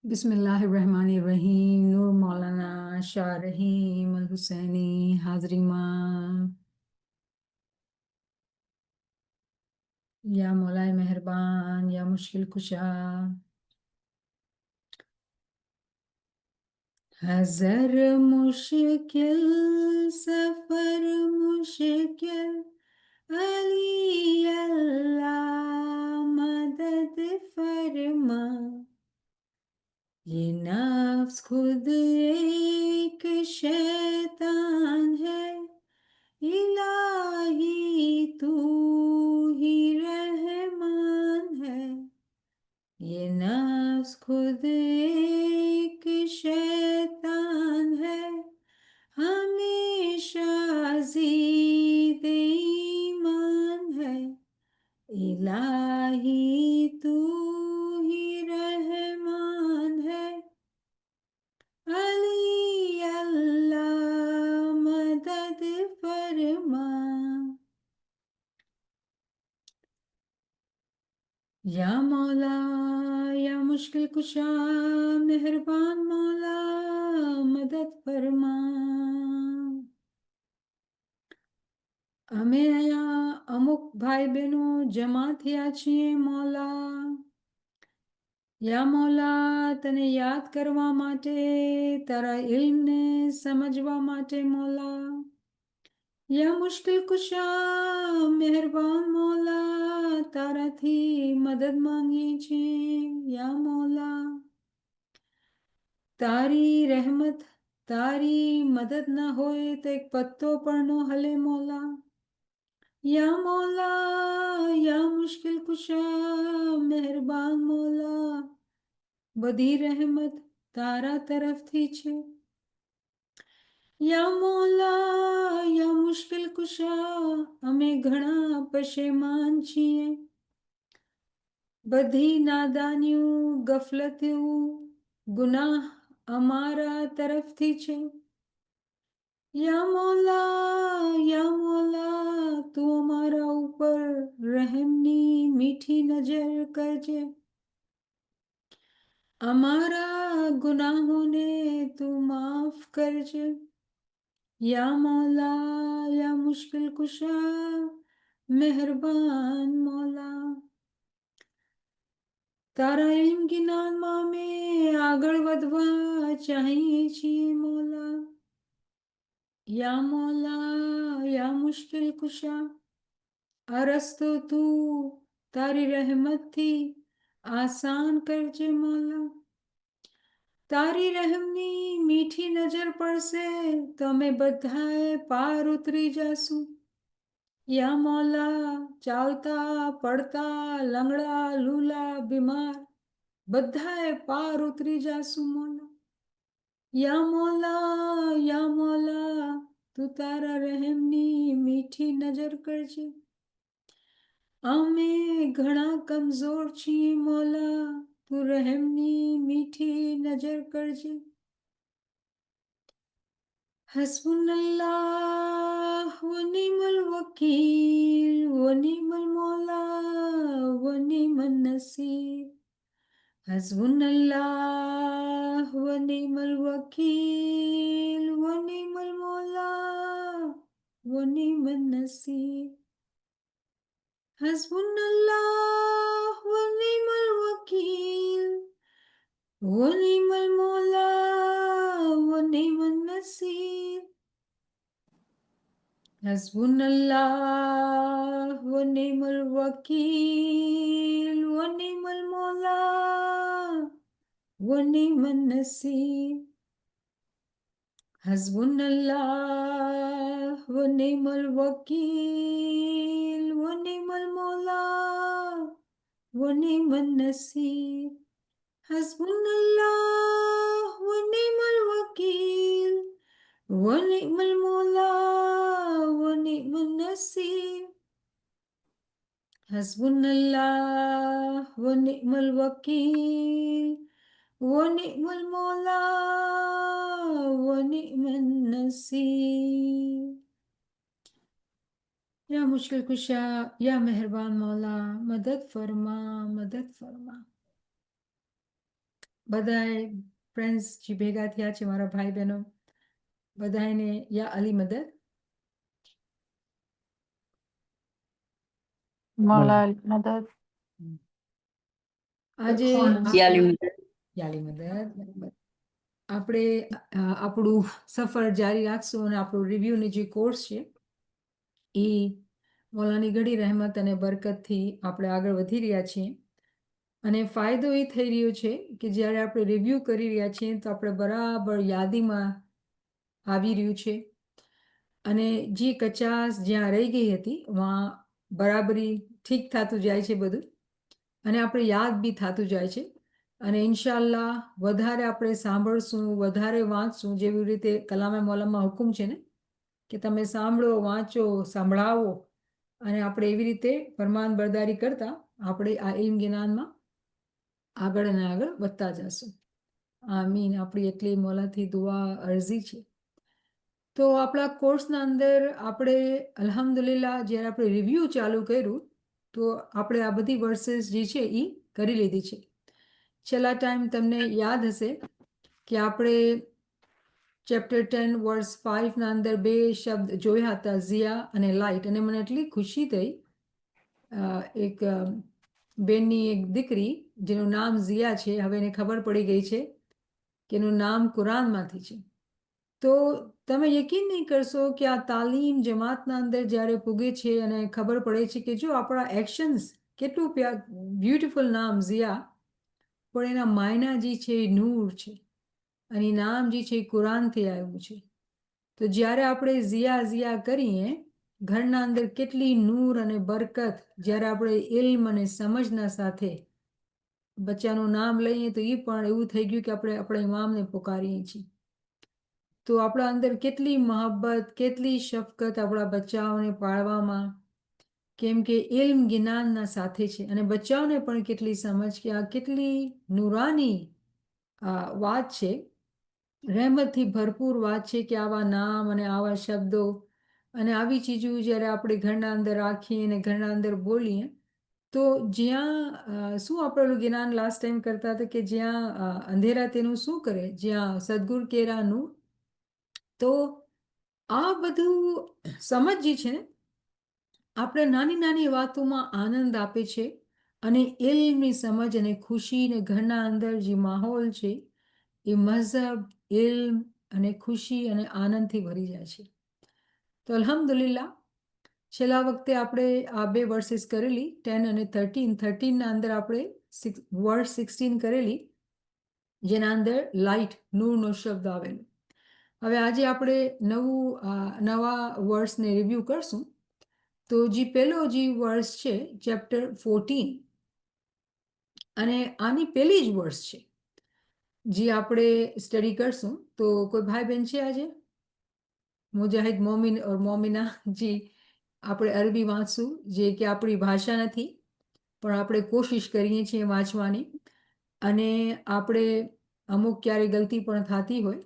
बिस्मिल्लाहिर्रहमानिर्रहीम। नूर मौलाना शाह रहीम अल हुसैनी हाजरी मां। या मौलाए मेहरबान या मुश्किल कुशा। हज़र मुश्किल सफर मुश्किल अली अल्लाह मदद फरमा। ये नफ्स खुद एक शैतान है, इलाही तू ही रहमान है। ये नफ्स खुद एक शैतान है, हमेशा ज़िद ईमान है। इलाही तू ही रहमान है, अली अल्लाह मदद फरमा। या मौला या मुश्किल कुशा, मेहरबान मौला મદદ ફરમા। અમે અહીંયા અમુક ભાઈ બહેનો જમા થયા છીએ મૌલા। યા મૌલા, તને યાદ કરવા માટે, તારા ઇલ્મને સમજવા માટે મૌલા। યા મુશ્किल कुशा, मेहरबान मौला, તારાથી મદદ માંગીએ છીએ યા મૌલા। તારી રહેમત, તારી મદદ ન હોય તો એક પત્તો પણ ન હલે મૌલા। या मौला या मुश्किल कुशा, मेहरबान मौला, बधी रहमत तारा तरफथी छे। या मौला या मुश्किल कुशा, अमे घणा पशेमान छीए। बधी नादानियों गफलतियों गुनाह अमारा तरफथी छे। या मौला तू अमारा ऊपर रहमनी मीठी नजर करजे। अमारा गुनाहों ने तू माफ करजे। या मौला या मुश्किल कुशा, मेहरबान मौला, तारा इल्म ज्ञाનમાં અમે આગળ વધવા ચાહીએ છીએ મૌલા। या मौला या मुश्किल कुशा, आ रस्तो तू तारी रहमत थी आसान करजे मौला। तारी रहमनी मीठी नजर પડશે તો અમે બધાએ પાર ઉતરી જાશું। या मौला, ચાલતા પડતા લંગડા લૂલા બીમાર બધાએ પાર ઉતરી જાશું મૌલા। या मौला तू तारा रहमनी मीठी नजर करजे। અમે ઘણા કમજોર છીએ મૌલા, तू रहमनी मीठी नजर करजे। हस्बुनल्लाह व निअमल वकील व निअमल मौला व निअमन नसीर। हस्बुनल्लाह व निअमल वकील व निअमल मौला व निअमन नसीर। हस्बुनल्लाह व निअमल वकील व निअमल मौला व निअमन नसीर। हस्बुनल्लाह व निअमल वकील व निअमल मौला व निअमन नसीर। हस्बुनल्लाह व निअमल वकील व निअमल मौला व निअमन नसीर। हस्बुनल्लाह व निअमल वकील व निअमल मौला व निअमन नसीर। हस्बुनल्लाह व निअमल वकील व निअमल मौला व निअमन नसीर। या मुश्किल कुशा, या मेहरबान मौला, मदद फरमा, मदद फरमा। બધાએ ફ્રેન્ડ્સ જે ભેગા થયા છે મારા ભાઈ બહેનો બધાને યા અલી મદદ مولا المدد આજે યાલી મદદ. યાલી મદદ આપણે આપણું સફર જારી રાખશું અને આપણું રિવ્યુની જે કોર્સ છે એ મોલાની ઘડી રહેમત અને બરકતથી આપણે આગળ વધી રહ્યા છીએ અને ફાયદો એ થઈ રહ્યો છે કે જ્યારે આપણે રિવ્યૂ કરી રહ્યા છીએ તો આપણે બરાબર યાદીમાં આવી રહ્યું છે અને જે કચાસ જ્યાં રહી ગઈ હતી વहाँ બરાબરી ઠીક થતું જાય છે બધું અને આપણે યાદ બી થતું જાય છે અને ઇન્શાલ્લાહ વધારે આપણે સાંભળશું વધારે વાંચશું જેવી રીતે કલામે મોલામાં હુકુમ છે ને કે તમે સાંભળો વાંચો સંભળાવો અને આપણે એવી રીતે ફરમાન બરદારી કરતા આપણે આ ઇલ્મ જ્ઞાનમાં આગળ અને આગળ વધતા જશું આમીન આપણી એટલી મોલાથી દુઆ અરજી છે તો આપણા કોર્સના અંદર આપણે અલ્હમ્દુલિલ્લાહ જ્યારે આપણે રિવ્યૂ ચાલુ કર્યું તો આપણે આ બધી વર્सेस જે છે એ કરી લીધી છે છેલ્લા ટાઈમ તમને યાદ હશે કે આપણે ચેપ્ટર 10 વર્સ 5ના અંદર બે શબ્દ જોયા હતા ઝિયા અને લાઇટ અને મને એટલી ખુશી થઈ એક બેનની એક દીકરી જેનું નામ ઝિયા છે હવે એને ખબર પડી ગઈ છે કે એનું નામ કુરાનમાંથી છે તો તમે યકીન નહીં કરશો કે આ તાલીમ જમાતના અંદર જ્યારે પૂગે છે અને ખબર પડે છે કે જો આપણા એક્શન્સ કેટલું બ્યુટિફુલ નામ ઝિયા પણ એના માયના જે છે એ નૂર છે અને નામ જે છે એ કુરાનથી આવ્યું છે તો જ્યારે આપણે ઝિયા ઝિયા કરીએ ઘરના અંદર કેટલી નૂર અને બરકત જ્યારે આપણે ઇલ્મ અને સમજના સાથે બચ્ચાનું નામ લઈએ તો એ પણ એવું થઈ ગયું કે આપણે આપણા ઇમામને પુકારીએ છીએ તો આપણા અંદર કેટલી મહબ્બત કેટલી શફકત આપણા બચ્ચાઓને પાળવામાં કેમ કે ઇલ્મ જ્ઞાનના સાથે છે અને બચ્ચાઓને પણ કેટલી સમજ કે આ કેટલી નુરાની વાત છે રહેમતથી ભરપૂર વાત છે કે આવા નામ અને આવા શબ્દો અને આવી ચીજો જ્યારે આપણે ઘરના અંદર રાખીએ અને ઘરના અંદર બોલીએ તો જ્યાં શું આપણું જ્ઞાન લાસ્ટ ટાઈમ કરતા હતા કે જ્યાં અંધેરા તેનું શું કરે જ્યાં સદગુર કેરાનું તો આ બધું સમજ જે છે ને આપણે નાની નાની વાતોમાં આનંદ આપે છે અને ઇલ્મની સમજ અને ખુશી ને ઘરના અંદર જે માહોલ છે એ મઝહબ ઇલ્મ અને ખુશી અને આનંદથી ભરી જાય છે તો અલ્હમ્દુલિલ્લાહ છેલ્લા વખતે આપણે આ બે વર્सेस કરેલી 10 અને 13ના અંદર આપણે વર્સ 16 કરેલી જેના અંદર લાઇટ નૂરનો શબ્દ આવેલો હવે આજે આપણે નવા વર્સને રિવ્યૂ કરશું તો જે પહેલો જે વર્સ છે ચેપ્ટર 14 અને આની પહેલી જ વર્સ છે જે આપણે સ્ટડી કરશું તો કોઈ ભાઈ બહેન છે આજે મુજાહિદ મોમિન ઓર મોમિના જી આપણે અરબી વાંચશું જે કે આપણી ભાષા નથી પણ આપણે કોશિશ કરીએ છીએ વાંચવાની અને આપણે અમુક ક્યારે ગલતી પણ થતી હોય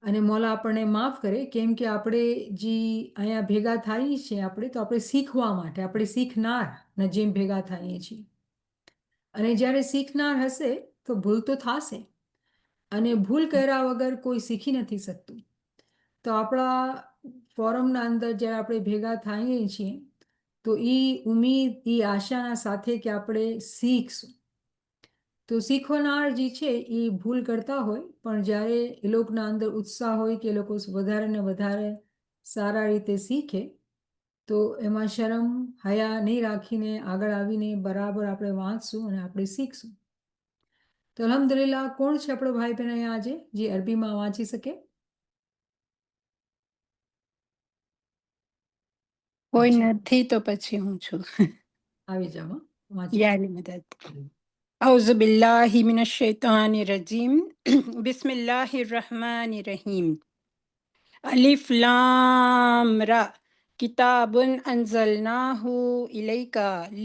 અને મોલા આપણને માફ કરે કેમ કે આપણે જે અહીંયા ભેગા થઈએ છીએ આપણે તો આપણે શીખવા માટે આપણે શીખનાર ને જેમ ભેગા થઈએ છીએ અને જ્યારે શીખનાર હશે તો ભૂલ તો થશે અને ભૂલ કર્યા વગર કોઈ શીખી નથી શકતું તો આપણા ફોરમના અંદર જ્યારે આપણે ભેગા થઈએ છીએ તો એ ઉમ્મીદ એ આશાના સાથે કે આપણે શીખશું તો શીખવનાર જે છે એ ભૂલ કરતા હોય પણ જ્યારે એ લોકોના અંદર ઉત્સાહ હોય કે એ લોકો વધારે ને વધારે સારા રીતે શીખે તો એમાં શરમ હયા નહીં રાખીને આગળ આવીને બરાબર આપણે વાંચશું અને આપણે શીખશું તો અલ્હમ્દુલિલ્લાહ કોણ છે આપણો ભાઈ બહેન અહીંયા આજે જે અરબીમાં વાંચી શકે કોઈ નથી તો પછી હું છું આવી જાઓ વાંચો યાલી મદદ أعوذ بالله من الشيطان الرجيم بسم الله الرحمن الرحيم ألف لام را كتاب أنزلناه إليك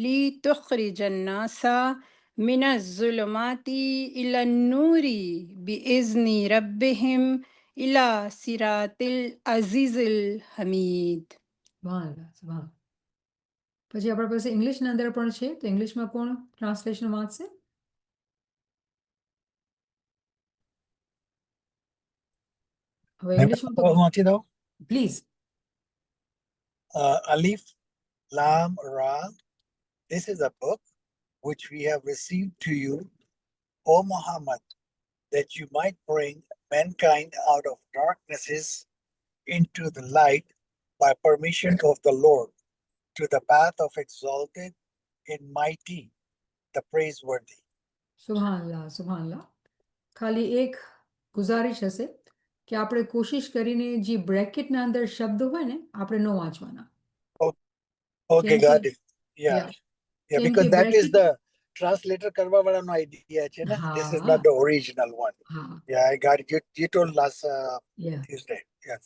لتخرج الناس من الظلمات إلى النور بإذن ربهم إلى صراط العزيز الحميد વાહ પછી આપણા પાસે ઇંગ્લિશના અંદર પણ છે તો ઇંગ્લિશમાં કોણ ટ્રાન્સલેશન વાંચશે હવે ઇંગ્લિશમાં તો વાંચી દઉં. Please. Alif, Lam, Ra. This is a book which we have received to you, O Muhammad, that you might bring mankind out of darknesses into the light by permission of the Lord, to the path of exalted and mighty, the praiseworthy. સુભાનઅલ્લાહ, સુભાનઅલ્લાહ. ખાલી એક ગુજારિશ હશે કે આપણે કોશિશ કરીને જે બ્રેકેટના અંદર શબ્દ હોય ને આપણે ન વાંચવાના. Okay, કેમ કે got it. Yeah, yeah, yeah, કેમ because કે that is bracket the translator karva વાળાનો idea છે ને. This is હા not the original one. હા Yeah, I got it. You told last yeah. Tuesday. Yes.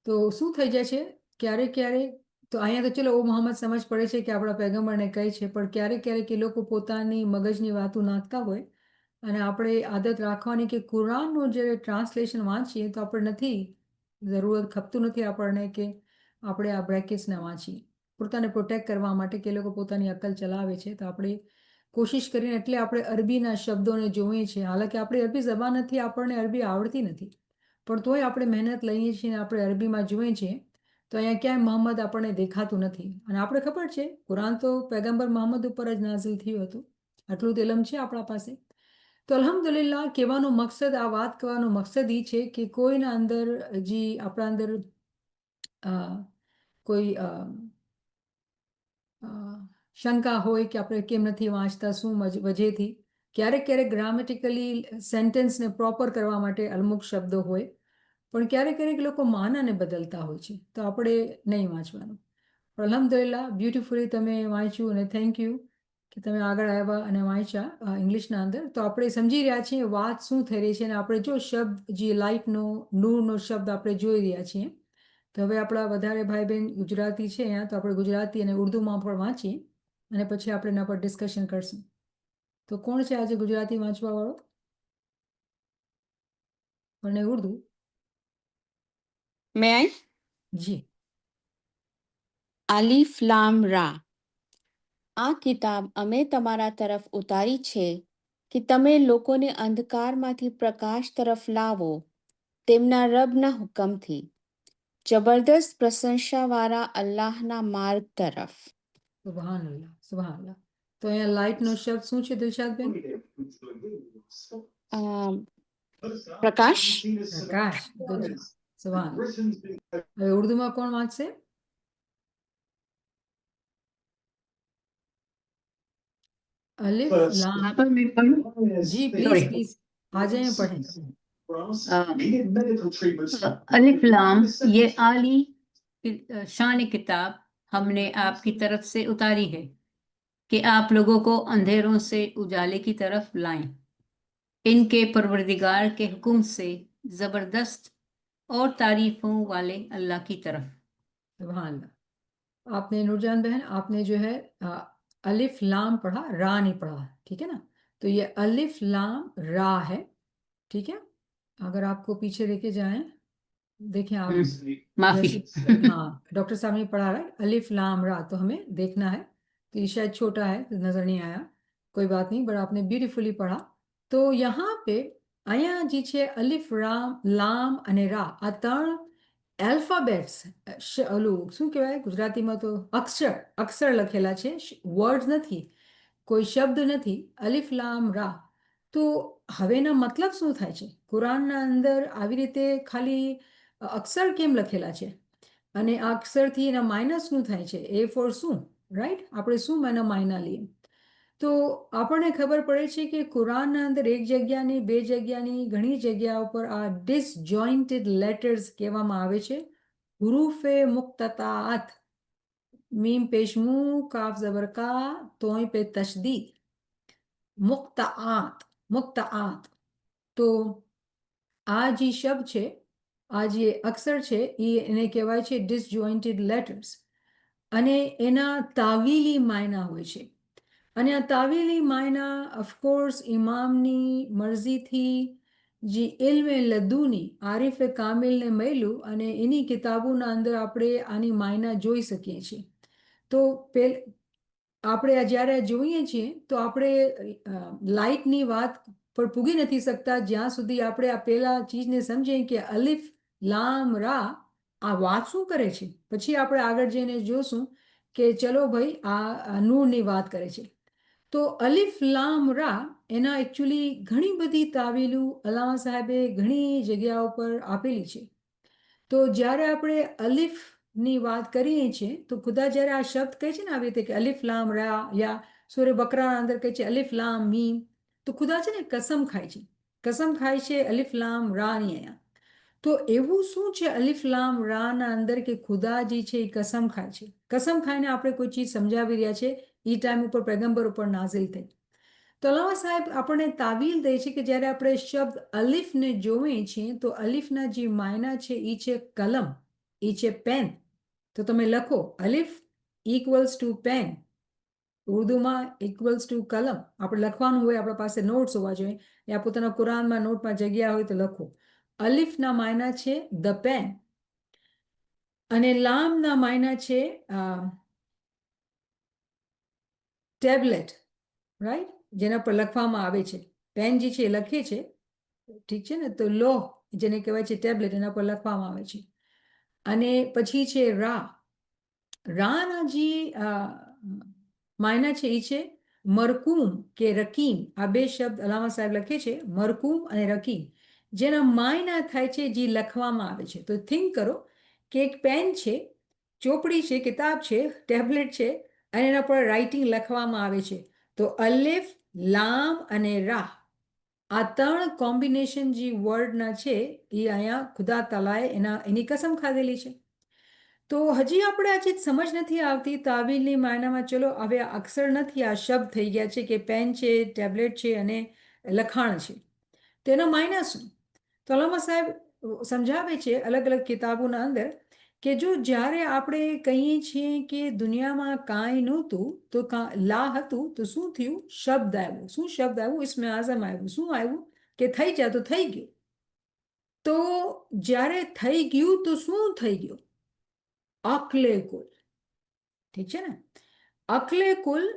તો શું થઈ જાય છે ક્યારેક ક્યારેક તો અહીંયા તો ચલો ઓ મોહમ્મદ સમજ પડે છે કે આપણા પૈગંબરને કહે છે, પણ ક્યારેક ક્યારેક એ લોકો પોતાની મગજની વાતો નાખતા હોય અને આપણે આદત રાખવાની કે કુરાનનું જે ટ્રાન્સલેશન વાંચીએ તો આપણે નથી જરૂરત ખપતું નથી આપણને કે આપણે આ બ્રેકેટ્સને વાંચીએ પોતાને પ્રોટેક્ટ કરવા માટે કે એ લોકો પોતાની અક્કલ ચલાવે છે. તો આપણે કોશિશ કરીને એટલે આપણે અરબીના શબ્દોને જોઈએ છીએ. હાલાકી આપણી અરબી જબાન નથી, આપણને અરબી આવડતી નથી, પણ તોય આપણે મહેનત લઈએ છીએ અને આપણે અરબીમાં જોઈએ છીએ. તો અહીંયા ક્યાંય મોહમ્મદ આપણને દેખાતું નથી અને આપણે ખબર છે કુરાન તો પૈગંબર મોહમ્મદ ઉપર જ નાઝિલ થયું હતું, આટલું તો ઇલમ છે આપણા પાસે. તો અલ્હમ્દુલિલ્લાહ કહેવાનો મકસદ, આ વાત કરવાનો મકસદ એ છે કે કોઈના અંદર જે આપણા અંદર કોઈ શંકા હોય કે આપણે કેમ નથી વાંચતા, શું વજહથી, ક્યારેક ક્યારેક ગ્રામેટિકલી સેન્ટેન્સને પ્રોપર કરવા માટે અમુક શબ્દો હોય, પણ ક્યારેક ક્યારેક લોકો માનાને બદલતા હોય છે, તો આપણે નહીં વાંચવાનું. પણ અલ્હમ્દુલિલ્લાહ બ્યુટિફુલી તમે વાંચ્યું અને થેન્ક યુ કે તમે આગળ આવ્યા અને વાંચ્યા ઇંગ્લિશના અંદર. તો આપણે સમજી રહ્યા છીએ વાત શું થઈ રહી છે અને આપણે જો શબ્દ જે લાઇટનો નૂરનો શબ્દ આપણે જોઈ રહ્યા છીએ. તો હવે આપણા વધારે ભાઈ બહેન ગુજરાતી છે અહીંયા, તો આપણે ગુજરાતી અને ઉર્દુમાં પણ વાંચીએ અને પછી આપણે એના પર ડિસ્કશન કરશું. તો કોણ છે આજે ગુજરાતી વાંચવા વાળો અને ઉર્દુ? મે આઈ? જી. આલિફ લામ રા. આ કિતાબ અમે તમારા તરફ ઉતારી છે કે તમે લોકોને અંધકારમાંથી પ્રકાશ તરફ લાવો તેમના રબના હુકમથી, જબરદસ્ત પ્રશંસાવાળા અલ્લાહના માર્ગ તરફ. સુબહાનઅલ્લાહ, સુબહાનઅલ્લાહ. તો અહીંયા લાઇટનો શબ્દ શું છે દિલશાદબેન? પ્રકાશ. પ્રકાશ. Good job. સુબહાનઅલ્લાહ. હવે ઉર્દુમાં કોણ વાંચશે? अलिफ लाम. जी प्लीज प्लीज आ जाए पढ़ें. अलिफ लाम ये आली शान किताब हमने आपकी तरफ से उतारी है कि आप लोगों को अंधेरों से उजाले की तरफ लाएं, इनके परवरदिगार के हुक्म से जबरदस्त और तारीफों वाले अल्लाह की तरफ. सुभान अल्लाह. आपने नूरजान बहन आपने जो है अलिफ लाम पढ़ा, रा नहीं पढ़ा, ठीक है ना? तो ये अलिफ लाम रा है, ठीक है? अगर आपको पीछे लेके जाएं, देखें आप माफी. जैसे हाँ डॉक्टर साहब ने पढ़ा रहा है अलिफ लाम रा, तो हमें देखना है. तो ये शायद छोटा है तो नजर नहीं आया, कोई बात नहीं, बट आपने ब्यूटीफुली पढ़ा. तो यहाँ पे અહીંયા જે છે અલિફ લામ અને રા આ ત્રણ એલ્ફાબેટ્સ, ઓલું શું કહેવાય ગુજરાતીમાં તો અક્ષર લખેલા છે, વર્ડ નથી, કોઈ શબ્દ નથી. અલિફ લામ રા. તો હવે એના મતલબ શું થાય છે? કુરાનના અંદર આવી રીતે ખાલી અક્ષર કેમ લખેલા છે અને આ અક્ષરથી એના માયના શું થાય છે? એ ફોર શું, રાઈટ? આપણે શું એના માયના લઈએ? તો આપણને ખબર પડે છે કે કુરાનના અંદર એક જગ્યાની, બે જગ્યાની, ઘણી જગ્યા ઉપર આ ડિસજોઇન્ટેડ લેટર્સ કહેવામાં આવે છે. હુરૂફે મુક્તતાત, મીમ પેશમુ, કાફ ઝબર કા, તોય પે તશદીદ, મુક્તઆત, મુક્તઆત. તો આ જે શબ્દ છે, આ જે અક્ષર છે એને કહેવાય છે ડિસજોઇન્ટેડ લેટર્સ અને એના તાવીલી માયના હોય છે. અને આ તાવીલી માયના ઓફકોર્સ ઇમામની મરજીથી જે ઇલ્મે લદુની આરિફે કામિલને મળ્યું અને એની કિતાબોના અંદર આપણે આની માયના જોઈ શકીએ છીએ. તો આપણે જ્યારે જોઈએ છીએ તો આપણે લાઇટની વાત પર પૂગી નથી શકતા જ્યાં સુધી આપણે આ પહેલા ચીજને સમજીએ કે અલિફ લામ રા આ વાત શું કરે છે? પછી આપણે આગળ જઈને જોશું કે ચલો ભાઈ આ નૂરની વાત કરે છે. તો અલિફ લામ રા એના એકચ્યુઅલી ઘણી બધી તાવીલું અલ્લામા સાહેબે ઘણી જગ્યાઓ પર આપેલી છે. તો જ્યારે આપણે અલિફની વાત કરીએ છીએ તો ખુદા જ્યારે આ શબ્દ કહે છે ને આવી રીતે કે અલિફ લામ રા યા સૂર્ય બકરાના અંદર કહે છે અલિફ લામ મીમ, તો ખુદા છે ને કસમ ખાય છે. કસમ ખાય છે અલિફ લામ રાની અહીંયા. તો એવું શું છે અલિફ લામ રાના અંદર કે ખુદાજી છે એ કસમ ખાય છે? કસમ ખાઈને આપણે કોઈ ચીજ સમજાવી રહ્યા છે એ ટાઈમ ઉપર પેગમ્બર ઉપર નાઝિલ થઈ. તો અલ્લામા સાહેબ આપણને તાવીલ દે છે કે જ્યારે આપણે શબ્દ અલિફને જોઈએ છીએ તો અલિફના જે માયના છે એ છે કલમ, એ છે પેન. તો તમે લખો અલિફ ઇક્વલ્સ ટુ પેન, ઉર્દુમાં ઇક્વલ્સ ટુ કલમ. આપણે લખવાનું હોય, આપણા પાસે નોટ્સ હોવા જોઈએ, યા પોતાના કુરાનમાં નોટમાં જગ્યા હોય તો લખો. અલિફના માયના છે ધ પેન અને લામના માયના છે ટેબ્લેટ, રાઈટ, જેના પર લખવામાં આવે છે. પેન જે છે એ લખે છે, ઠીક છે ને, તો લોહ જેને કહેવાય છે ટેબ્લેટ, એના પર લખવામાં આવે છે. અને પછી છે રા. રાના જે માયના છે એ છે મરકૂમ કે રકીમ. આ બે શબ્દ અલ્લામા સાહેબ લખે છે, મરકૂમ અને રકીમ, જેના માયના થાય છે જે લખવામાં આવે છે. તો થિંક કરો કે એક પેન છે, ચોપડી છે, કિતાબ છે, ટેબ્લેટ છે અને એના પર રાઇટિંગ લખવામાં આવે છે. તો અલિફ, લામ અને રાહ, આ ત્રણ કોમ્બિનેશન જે વર્ડના છે એ અહીંયા ખુદા તાલાએ એની કસમ ખાધેલી છે. તો હજી આપણે આ ચીજ સમજ નથી આવતી તાવીલની માયનામાં. ચલો હવે અક્ષર નથી, આ શબ્દ થઈ ગયા છે કે પેન છે, ટેબ્લેટ છે અને લખાણ છે. તેનો માયના શું? તો અલ્લામા સાહેબ સમજાવે છે અલગ અલગ કિતાબોના અંદર કે જો જ્યારે આપણે કહીએ છીએ કે દુનિયામાં કાંઈ નહોતું તો લા હતું, તો શું થયું? શબ્દ આવ્યું. શું શબ્દ આવ્યું? ઇસ્મે આઝમ આવ્યું. શું આવ્યું? કે થઈ જાય તો થઈ ગયું. તો જ્યારે થઈ ગયું તો શું થઈ ગયું? અકલે કુલ. ઠીક છે ને? અકલે કુલ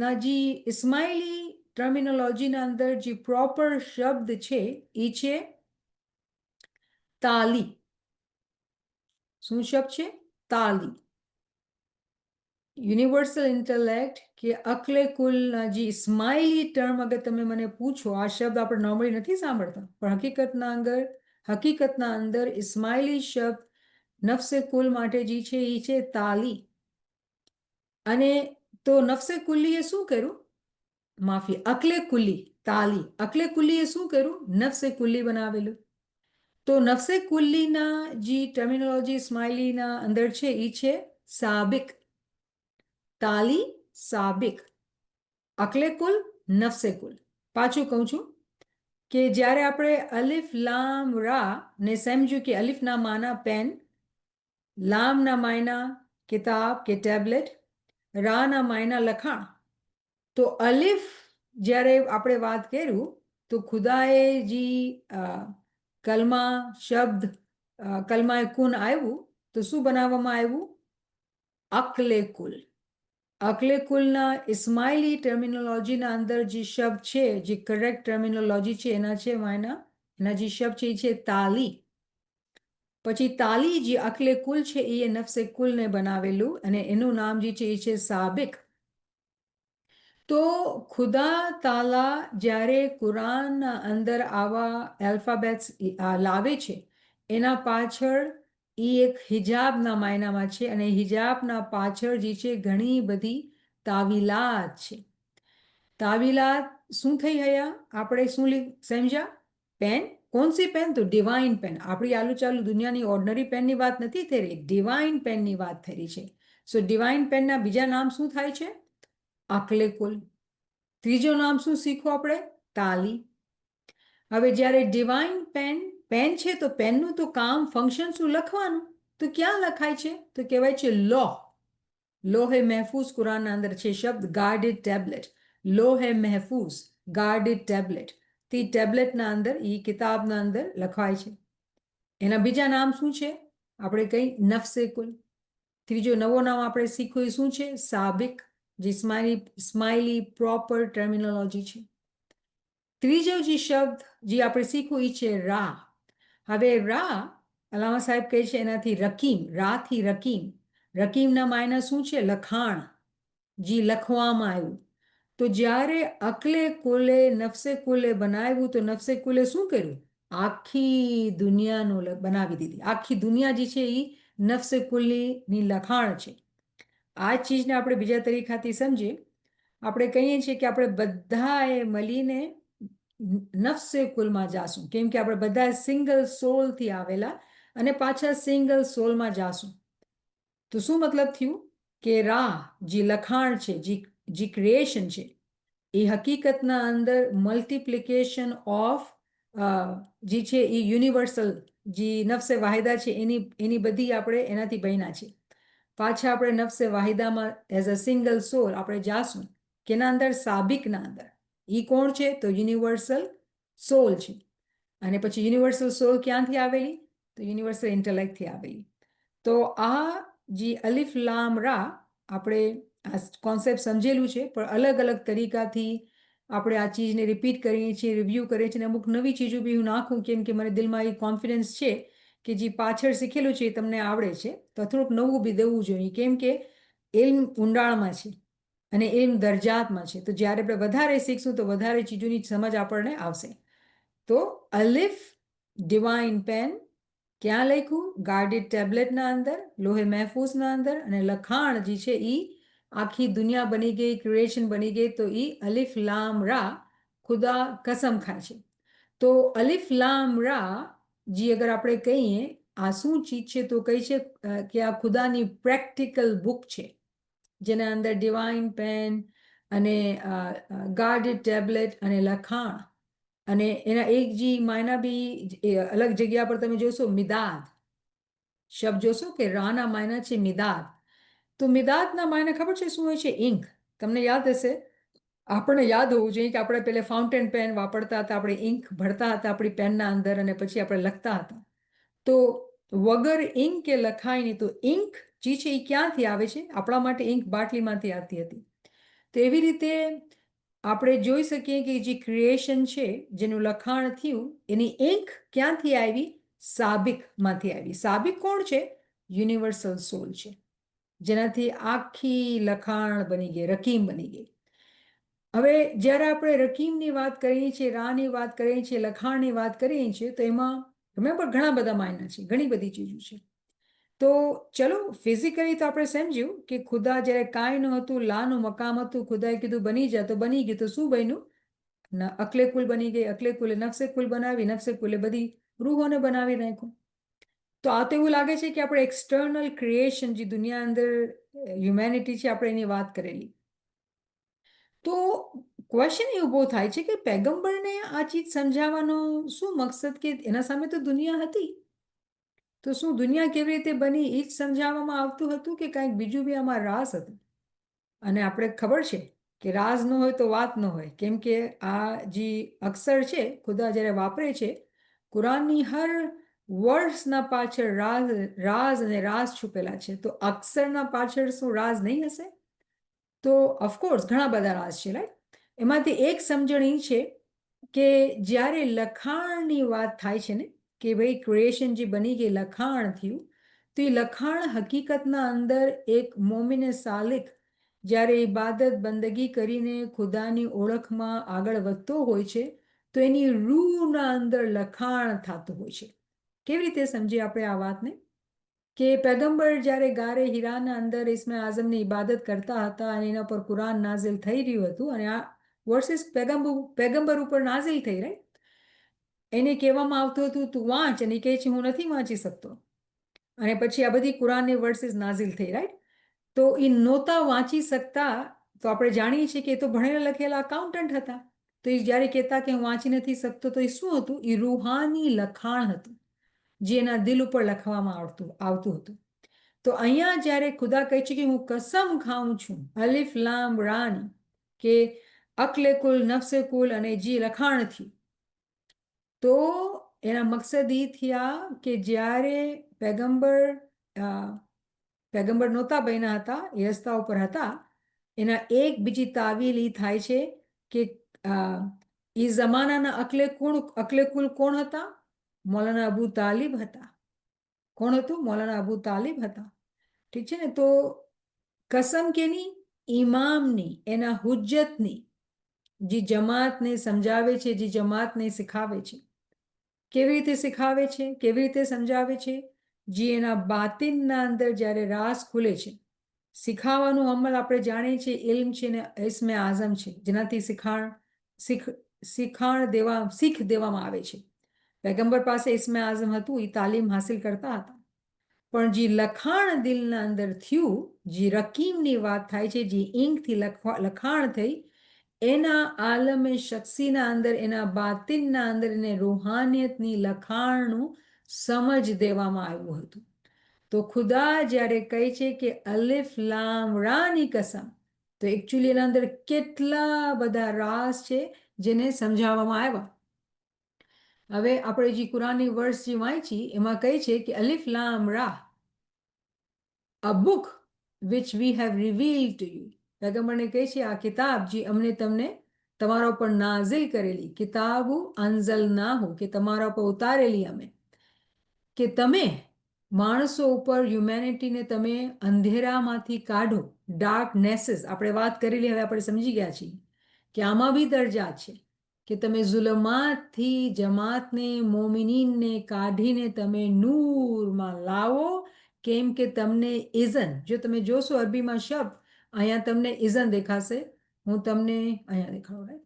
ના જે ઇસ્માઇલી ટર્મિનોલોજીના અંદર જે પ્રોપર શબ્દ છે એ છે તાલી. શું શબ્દ છે? તાલી. યુનિવર્સલ ઇન્ટેલેક્ટ કે અકલે કુલના જે ઇસ્માઇલી ટર્મ અગર તમે મને પૂછો, આ શબ્દ આપણે નોર્મલી નથી સાંભળતા, પણ હકીકતના અંદર ઇસ્માઇલી શબ્દ નફસે કુલ માટે જે છે એ છે તાલી. અને તો નફસે કુલ્લીએ શું કર્યું? માફી, અકલે કુલ્લી, તાલી. અકલે કુલ્લીએ શું કર્યું? નફસે કુલ્લી બનાવેલું. તો નફસે કુલ્લીના જે ટર્મિનોલોજી ઇસ્માઇલીના અંદર છે એ છે સાબિક. તાલી, સાબિક, અકલે કુલ, નફસે કુલ. પાછું કહું છું કે જ્યારે આપણે અલિફ લામ રા ને સમજ્યું કે અલિફના માના પેન, લામના માયના કિતાબ કે ટેબ્લેટ, રાના માયના લખાણ. તો અલિફ જ્યારે આપણે વાત કર્યું તો ખુદાએ જે કલમા શબ્દ કલમાએ કુન આવ્યું તો શું બનાવવામાં આવ્યું? અકલે કુલ. અકલે કુલના ઇસ્માઇલી ટર્મિનોલોજીના અંદર જે શબ્દ છે, જે કરેક્ટ ટર્મિનોલોજી છે એના છે માયના, એના જે શબ્દ છે એ છે તાલી. પછી તાલી જે અકલે કુલ છે એ નફસે કુલને બનાવેલું અને એનું નામ જે છે એ છે સાબિક. તો ખુદા તાલા જ્યારે કુરાનના અંદર આવા આલ્ફાબેટ્સ લાવે છે એના પાછળ એ એક હિજાબના માયનામાં છે અને હિજાબના પાછળ જે છે ઘણી બધી તાવીલાત છે. તાવીલાત શું થઈ ગયા? આપણે શું સમજ્યા? પેન. કોણસી પેન? તો ડિવાઇન પેન. આપણી આલુ ચાલુ દુનિયાની ઓર્ડિનરી પેનની વાત નથી થઈ રહી, ડિવાઇન પેનની વાત થઈ રહી છે. સો ડિવાઇન પેનના બીજા નામ શું થાય છે? અકલે કુલ. ત્રીજો નામ શું શીખો આપણે? તાલી. હવે જ્યારે ડિવાઇન પેન છે તો પેનનું તો કામ, ફંક્શન શું? લખવાનું. તો ક્યાં લખાય છે? તો કહેવાય છે લોહ. લોહે મહેફૂઝ કુરાનના અંદર છે શબ્દ ગાર્ડેડ ટેબ્લેટ. લોહે મહેફૂઝ, ગાર્ડેડ ટેબ્લેટ. તે ટેબ્લેટના અંદર, એ કિતાબના અંદર લખાય છે. એના બીજા નામ શું છે? આપણે કઈ નફસે કુલ. ત્રીજો નવો નામ આપણે શીખ્યું શું છે? સાબિક, જે સ્માઇલી પ્રોપર ટર્મિનોલોજી છે. ત્રીજો જે શબ્દ જે આપણે શીખવું એ છે રા. હવે રા અલામા સાહેબ કહે છે એનાથી રકીમ, રાથી રકીમ. રકીમના માયના શું છે? લખાણ, જે લખવામાં આવ્યું. તો જ્યારે અકલે કુલે નફસે કુલે બનાવ્યું તો નફસે કુલે શું કર્યું? આખી દુનિયાનું બનાવી દીધી. આખી દુનિયા જે છે એ નફસે કુલ્લીની લખાણ છે. આ ચીજને આપણે બીજા તરીકાથી સમજીએ. આપણે કહીએ છીએ કે આપણે બધાએ મળીને નફસે કુલમાં જાશું, કેમ કે આપણે બધા સિંગલ સોલથી આવેલા અને પાછા સિંગલ સોલમાં જાશું. તો શું મતલબ થયું? કે રાહ જે લખાણ છે, જે ક્રિએશન છે, એ હકીકતના અંદર મલ્ટિપ્લિકેશન ઓફ જે છે એ યુનિવર્સલ જે નફસે વાહિદા છે એની બધી આપણે એનાથી બન્યા છે. પાછા આપણે નફસે વાહિદામાં એઝ અ સિંગલ સોલ આપણે જાશું. કેના અંદર? સાબિકના અંદર. એ કોણ છે? તો યુનિવર્સલ સોલ છે. અને પછી યુનિવર્સલ સોલ ક્યાંથી આવેલી? તો યુનિવર્સલ ઇન્ટેલેક્ટથી આવેલી. તો આ જે અલિફ લામ રા આપણે આ કોન્સેપ્ટ સમજેલું છે, પણ અલગ અલગ તરીકાથી આપણે આ ચીજને રિપીટ કરીએ છીએ, રિવ્યૂ કરીએ છીએ, અને અમુક નવી ચીજો બી હું નાખું, કેમ કે મને દિલમાં એ કોન્ફિડન્સ છે કે જે પાછળ શીખેલું છે એ તમને આવડે છે. તો થોડુંક નવું બી દેવું જોઈએ, કેમ કે ઇલ્મ ઊંડાણમાં છે અને ઇલ્મ દરજાતમાં છે. તો જ્યારે આપણે વધારે શીખશું તો વધારે ચીજોની સમજ આપણને આવશે. તો અલિફ ડિવાઇન પેન ક્યાં લખ્યું? ગાર્ડેડ ટેબ્લેટના અંદર, લોહે મહેફૂઝના અંદર. અને લખાણ જે છે એ આખી દુનિયા બની ગઈ, ક્રિએશન બની ગઈ. તો એ અલિફ લામ રા, ખુદા કસમ ખાય છે. તો અલિફ લામ રા જે અગર આપણે કહીએ આ શું ચીજ છે, તો કહી છે કે આ ખુદાની પ્રેક્ટિકલ બુક છે, જેના અંદર ડિવાઇન પેન અને ગાર્ડેડ ટેબ્લેટ અને લખાણ, અને એના એક જે માયના બી અલગ જગ્યા પર તમે જોશો, મિદાદ શબ્દ જોશો કે રાના માયના છે મિદાદ. તો મિદાદના માયના ખબર છે શું હોય છે? ઇંક. તમને યાદ હશે, આપણને યાદ હોવું જોઈએ કે આપણે પહેલે ફાઉન્ટેન પેન વાપરતા હતા, આપણે ઇંક ભરતા હતા આપણી પેનના અંદર અને પછી આપણે લખતા હતા. તો વગર ઇંક કે લખાય નહીં. તો ઇંક જે છે એ ક્યાંથી આવે છે? આપણા માટે ઇંક બાટલીમાંથી આવતી હતી. તો એવી રીતે આપણે જોઈ શકીએ કે જે ક્રિએશન છે, જેનું લખાણ થયું, એની ઇંક ક્યાંથી આવી? સાબિકમાંથી આવી. સાબિક કોણ છે? યુનિવર્સલ સોલ છે, જેનાથી આખી લખાણ બની ગઈ, રકીમ બની ગઈ. હવે જ્યારે આપણે રકીમની વાત કરીએ છીએ, રાની વાત કરીએ છીએ, લખાણની વાત કરીએ છીએ, તો એમાં રિમેમ્બર ઘણા બધા માયના છે, ઘણી બધી ચીજો છે. તો ચલો ફિઝિકલી તો આપણે સમજ્યું કે ખુદા જ્યારે કાંઈ ન હતું, લાનું મકામ હતું, ખુદાએ કીધું બની જા, તો બની ગયું. તો શું બન્યું? અકલે કુલ બની ગઈ. અકલે કુલે નફસે કુલ બનાવી, નફસે કુલે બધી રૂહોને બનાવી નાખ્યું. તો આ તો એવું લાગે છે કે આપણે એક્સટર્નલ ક્રિએશન જે દુનિયા અંદર હ્યુમેનિટી છે, આપણે એની વાત કરેલી. તો ક્વેશ્ચન એ ઊભો થાય છે કે પેગમ્બરને આ ચીજ સમજાવવાનો શું મકસદ? કે એના સામે તો દુનિયા હતી, તો શું દુનિયા કેવી રીતે બની એ જ સમજાવવામાં આવતું હતું કે કાંઈક બીજું બી આમાં રાઝ હતું? અને આપણે ખબર છે કે રાઝ ન હોય તો વાત ન હોય, કેમ કે આ જે અક્ષર છે ખુદા જ્યારે વાપરે છે, કુરાનની હર વર્ડ્સના પાછળ રાઝ અને રાઝ છુપેલા છે. તો અક્ષરના પાછળ શું રાઝ નહીં હશે? તો ઓફકોર્સ ઘણા બધા રાઝ છે, રાઈટ? એમાંથી એક સમજણ એ છે કે જ્યારે લખાણની વાત થાય છે ને, કે ભાઈ ક્રિએશન જે બની ગઈ, લખાણ થયું, તો એ લખાણ હકીકતના અંદર એક મોમિને સાલિક જ્યારે ઇબાદત બંદગી કરીને ખુદાની ઓળખમાં આગળ વધતો હોય છે, તો એની રૂહના અંદર લખાણ થતું હોય છે. કેવી રીતે સમજીએ આપણે આ વાતને? કે પેગમ્બર જ્યારે ગારે હીરાના અંદર ઇસ્મે આઝમની ઇબાદત કરતા હતા અને એના પર કુરાન નાઝિલ થઈ રહ્યું હતું, અને આ વર્સિસ પેગમ્બર ઉપર નાઝિલ થઈ, રાઈટ? એને કહેવામાં આવતું હતું તું વાંચ, અને કહે છે હું નથી વાંચી શકતો. અને પછી આ બધી કુરાનની વર્સિસ નાઝિલ થઈ, રાઈટ? તો એ નહોતા વાંચી શકતા. તો આપણે જાણીએ છીએ કે એ તો ભણેલા લખેલા અકાઉન્ટન્ટ હતા. તો એ જ્યારે કહેતા કે હું વાંચી નથી શકતો, તો એ શું હતું? એ રૂહાની લખાણ હતું, જે એના દિલ ઉપર લખવામાં આવતું હતું. તો અહીંયા જ્યારે ખુદા કહે છે કે હું કસમ ખાઉં છું અલિફ લામ રાની, કે અકલે કુલ નફસે કુલ અને જે લખાણ થયું, તો એના મકસદ એ થયા કે જ્યારે પેગમ્બર નહોતા બન્યા હતા, એ રસ્તા ઉપર હતા, એના એક બીજી તાવીલ એ થાય છે કે એ જમાનાના અકલે કુલ કોણ હતા? મૌલાના અબુ તાલિબ હતા. કોણ હતું? મૌલાના અબુ તાલિબ હતા. ઠીક છે ને? તો કસમ કેની? ઇમામની, એના હુજ્જતની, જે જમાતને સમજાવે છે, જે જમાતને શીખાવે છે. કેવી રીતે શીખાવે છે? કેવી રીતે સમજાવે છે? જે એના બાતિનના અંદર જ્યારે રાસ ખુલે છે. શીખાવાનું અમલ આપણે જાણીએ છીએ ઇલ્મ છે ને ઇસ્મે આઝમ છે, જેનાથી શીખ દેવામાં આવે છે. પૈગંબર પાસે ઇસ્મે આઝમ હતું, એ તાલીમ હાસિલ કરતા હતા. પણ જે લખાણ દિલના અંદર થયું, જે રકીમની વાત થાય છે, જે ઇંકથી લખાણ થઈ, એના આલમે શખ્સીના અંદર, એના બાતિનના અંદર એને રૂહાનિયતની લખાણનું સમજ દેવામાં આવ્યું હતું. તો ખુદા જ્યારે કહે છે કે અલિફ લામ રાની કસમ, તો એકચ્યુઅલી એના અંદર કેટલા બધા રાસ છે જેને સમજાવવામાં આવ્યા. હવે આપણે જે કુરાનની વર્સ જે વાંચી એમાં કહે છે કે અલિફ લામ રા, a book which we have revealed to you. પૈગંબરને કહે છે આ કિતાબ જે અમને તમને તમારા ઉપર નાઝિલ કરેલી, કિતાબુ અંઝલનાહુ, કે તમારા ઉપર ઉતારેલી અમે, કે તમે માણસો ઉપર, હ્યુમેનિટીને તમે અંધેરામાંથી કાઢો, ડાર્કનેસીસ. આપણે વાત કરેલી, હવે આપણે સમજી ગયા છીએ કે આમાં બી દરજા છે કે તમે ઝુલમાતથી જમાતને, મોમિનીનને કાઢીને તમે નૂરમાં લાવો. કેમ કે તમને ઇઝન, જો તમે જોશો અરબીમાં શબ્દ, અહીંયા તમને ઇઝન દેખાશે. હું તમને અહીંયા દેખાડું,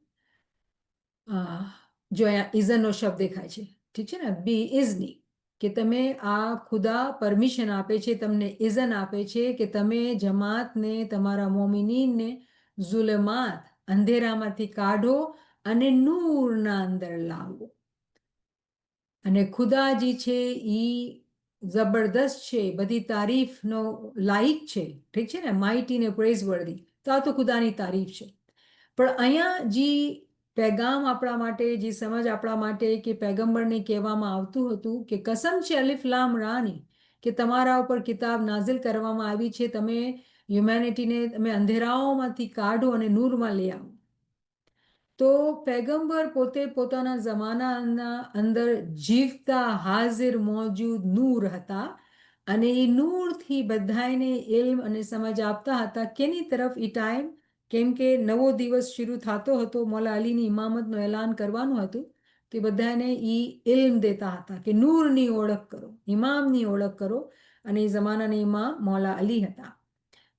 જો અહીંયા ઇઝનનો શબ્દ દેખાય છે, ઠીક છે ને? બી ઇઝની, કે તમે આ ખુદા પરમિશન આપે છે, તમને ઇઝન આપે છે કે તમે જમાતને, તમારા મોમિનીનને ઝુલમાત, અંધેરામાંથી કાઢો અને નૂરના અંદર લાવો. અને ખુદાજી છે એ જબરદસ્ત છે, બધી તારીફનો લાયક છે, ઠીક છે ને? માઇટી ને પ્રેઝ વર્ધી. તો આ તો ખુદાની તારીફ છે. પણ અહીંયા જે પેગામ આપણા માટે, જે સમજ આપણા માટે, કે પૈગંબરને કહેવામાં આવતું હતું કે કસમ છે અલિફ લામ રાની, કે તમારા ઉપર કિતાબ નાઝિલ કરવામાં આવી છે, તમે હ્યુમેનિટીને તમે અંધેરાઓમાંથી કાઢો અને નૂરમાં લઈ આવો. તો પૈગંબર પોતે પોતાના જમાનાના અંદર જીવતા, હાજર, મોજૂદ નૂર હતા. અને એ નૂરથી બધાને ઇલ્મ અને સમજ આપતા હતા. કેની તરફ? એ ટાઈમ, કેમ કે નવો દિવસ શરૂ થતો હતો, મૌલા અલીની ઇમામતનું એલાન કરવાનું હતું. તે બધાને એ ઇલ્મ દેતા હતા કે નૂરની ઓળખ કરો, ઇમામની ઓળખ કરો. અને એ જમાનાના ઇમામ મૌલા અલી હતા.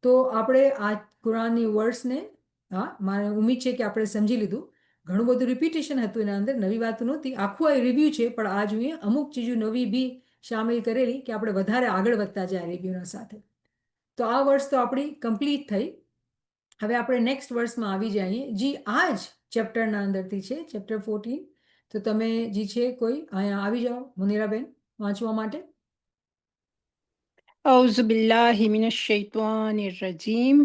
તો આપણે આ કુરાનની વર્ડ્સને, મારે ઉમ્મીદ છે કે આપણે સમજી લીધું. ઘણું બધું રિપીટેશન હતું એના અંદર, નવી વાતો નહોતી. આખું આ રિવ્યૂ છે, પણ આ જોઈએ અમુક ચીજો નવી બી શામેલ કરેલી કે આપણે વધારે આગળ વધતા જાય રિવ્યૂના સાથે. તો આ વર્ષ તો આપણી કમ્પ્લીટ થઈ. હવે આપણે નેક્સ્ટ વર્ષમાં આવી જઈએ, જે આ જ ચેપ્ટરના અંદરથી છે, ચેપ્ટર 14. તો તમે જે છે કોઈ અહીંયા આવી જાઓ મુનિરાબેન વાંચવા માટે. أعوذ بالله من الشيطان الرجيم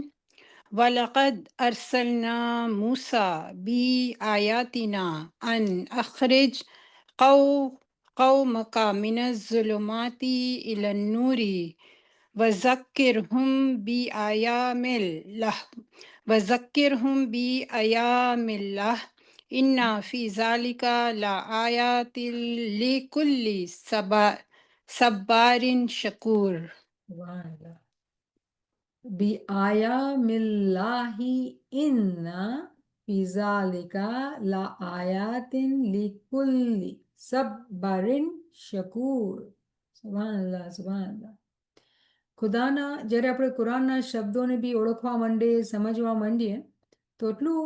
ولقد أرسلنا موسى بآياتنا أن أخرج قومك من الظلمات إلى النور وذكرهم بأيام الله إن في ذلك لآيات لكل صبار شكور. बिआयामिल्लाहि इन्ना फिज़ालिका ला आयातिन लिकुल्ली सब्बारिन शकूर. સુભાનઅલ્લાહ, સુભાનઅલ્લાહ. ખુદાના જ્યારે આપણે કુરાનના શબ્દોને બી ઓળખવા માંડીએ, સમજવા માંડીએ, તો એટલું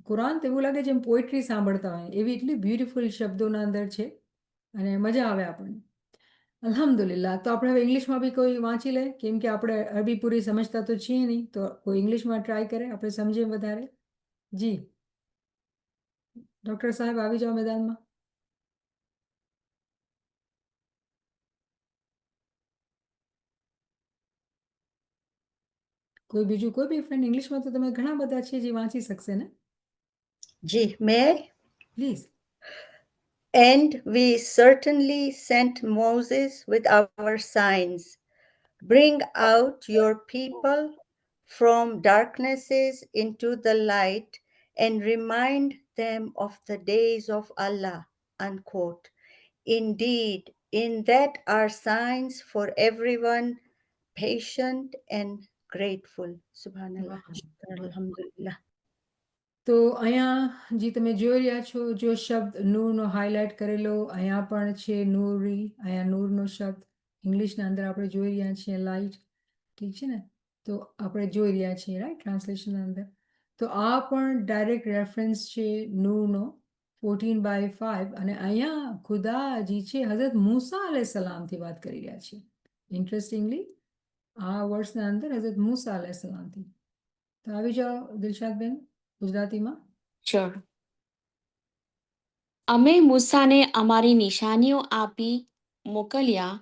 કુરાન તો એવું લાગે જેમ પોએટ્રી સાંભળતા હોય, એવી એટલી બ્યુટિફુલ શબ્દોના અંદર છે અને મજા આવે આપણને. અલ્હમ્દુલિલ્લાહ. તો આપણે હવે ઇંગ્લિશમાં બી કોઈ વાંચી લે, કેમ કે આપણે અરબી પૂરી સમજતા તો છીએ નહીં, તો કોઈ ઇંગ્લિશમાં ટ્રાય કરે, આપણે સમજીએ વધારે. જી ડૉક્ટર સાહેબ આવી જાઓ મેદાનમાં. કોઈ બીજું કોઈ બી ફ્રેન્ડ ઇંગ્લિશમાં? તો તમે ઘણા બધા છે જે વાંચી શકશે ને. Ji, may I? Please. And we certainly sent Moses with our signs. Bring out your people from darknesses into the light and remind them of the days of Allah, unquote. Indeed, In that are signs for everyone patient and grateful. Subhanallah. Alhamdulillah. તો અહીંયા જે તમે જોઈ રહ્યા છો, જો શબ્દ નૂરનો highlight કરેલો અહીંયા પણ છે, નૂરી, અહીંયા નૂરનો શબ્દ ઇંગ્લિશના અંદર આપણે જોઈ રહ્યા છીએ લાઇટ, ઠીક છે ને? તો આપણે જોઈ રહ્યા છીએ રાઈટ ટ્રાન્સલેશનના અંદર. તો આ પણ ડાયરેક્ટ રેફરન્સ છે નૂરનો 14/5, અને અહીંયા ખુદાજી છે હઝરત મૂસા અલૈહિસ્સલામથી વાત કરી રહ્યા છે. ઇન્ટરેસ્ટિંગલી આ વર્ષના અંદર હઝરત મૂસા અલૈહિસ્સલામથી. તો આવી જાઓ દિલશાદબેન ગુજરાતીમાં. Sure. અમે મૂસાને અમારી નિશાનીઓ આપી મોકલ્યા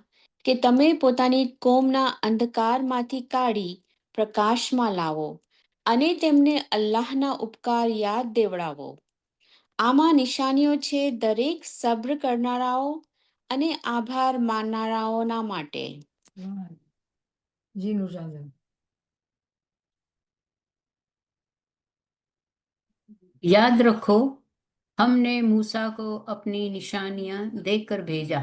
કે તમે પોતાની કોમના અંધકારમાંથી કાઢી પ્રકાશમાં લાવો અને તેમને અલ્લાહના ઉપકાર યાદ દેવડાવો. આમાં નિશાનીઓ છે દરેક સબ્ર કરનારાઓ અને આભાર માનનારાઓના માટે. વાહ. જી નૂરજાન. याद रखो, हमने मूसा को अपनी निशानियां देकर भेजा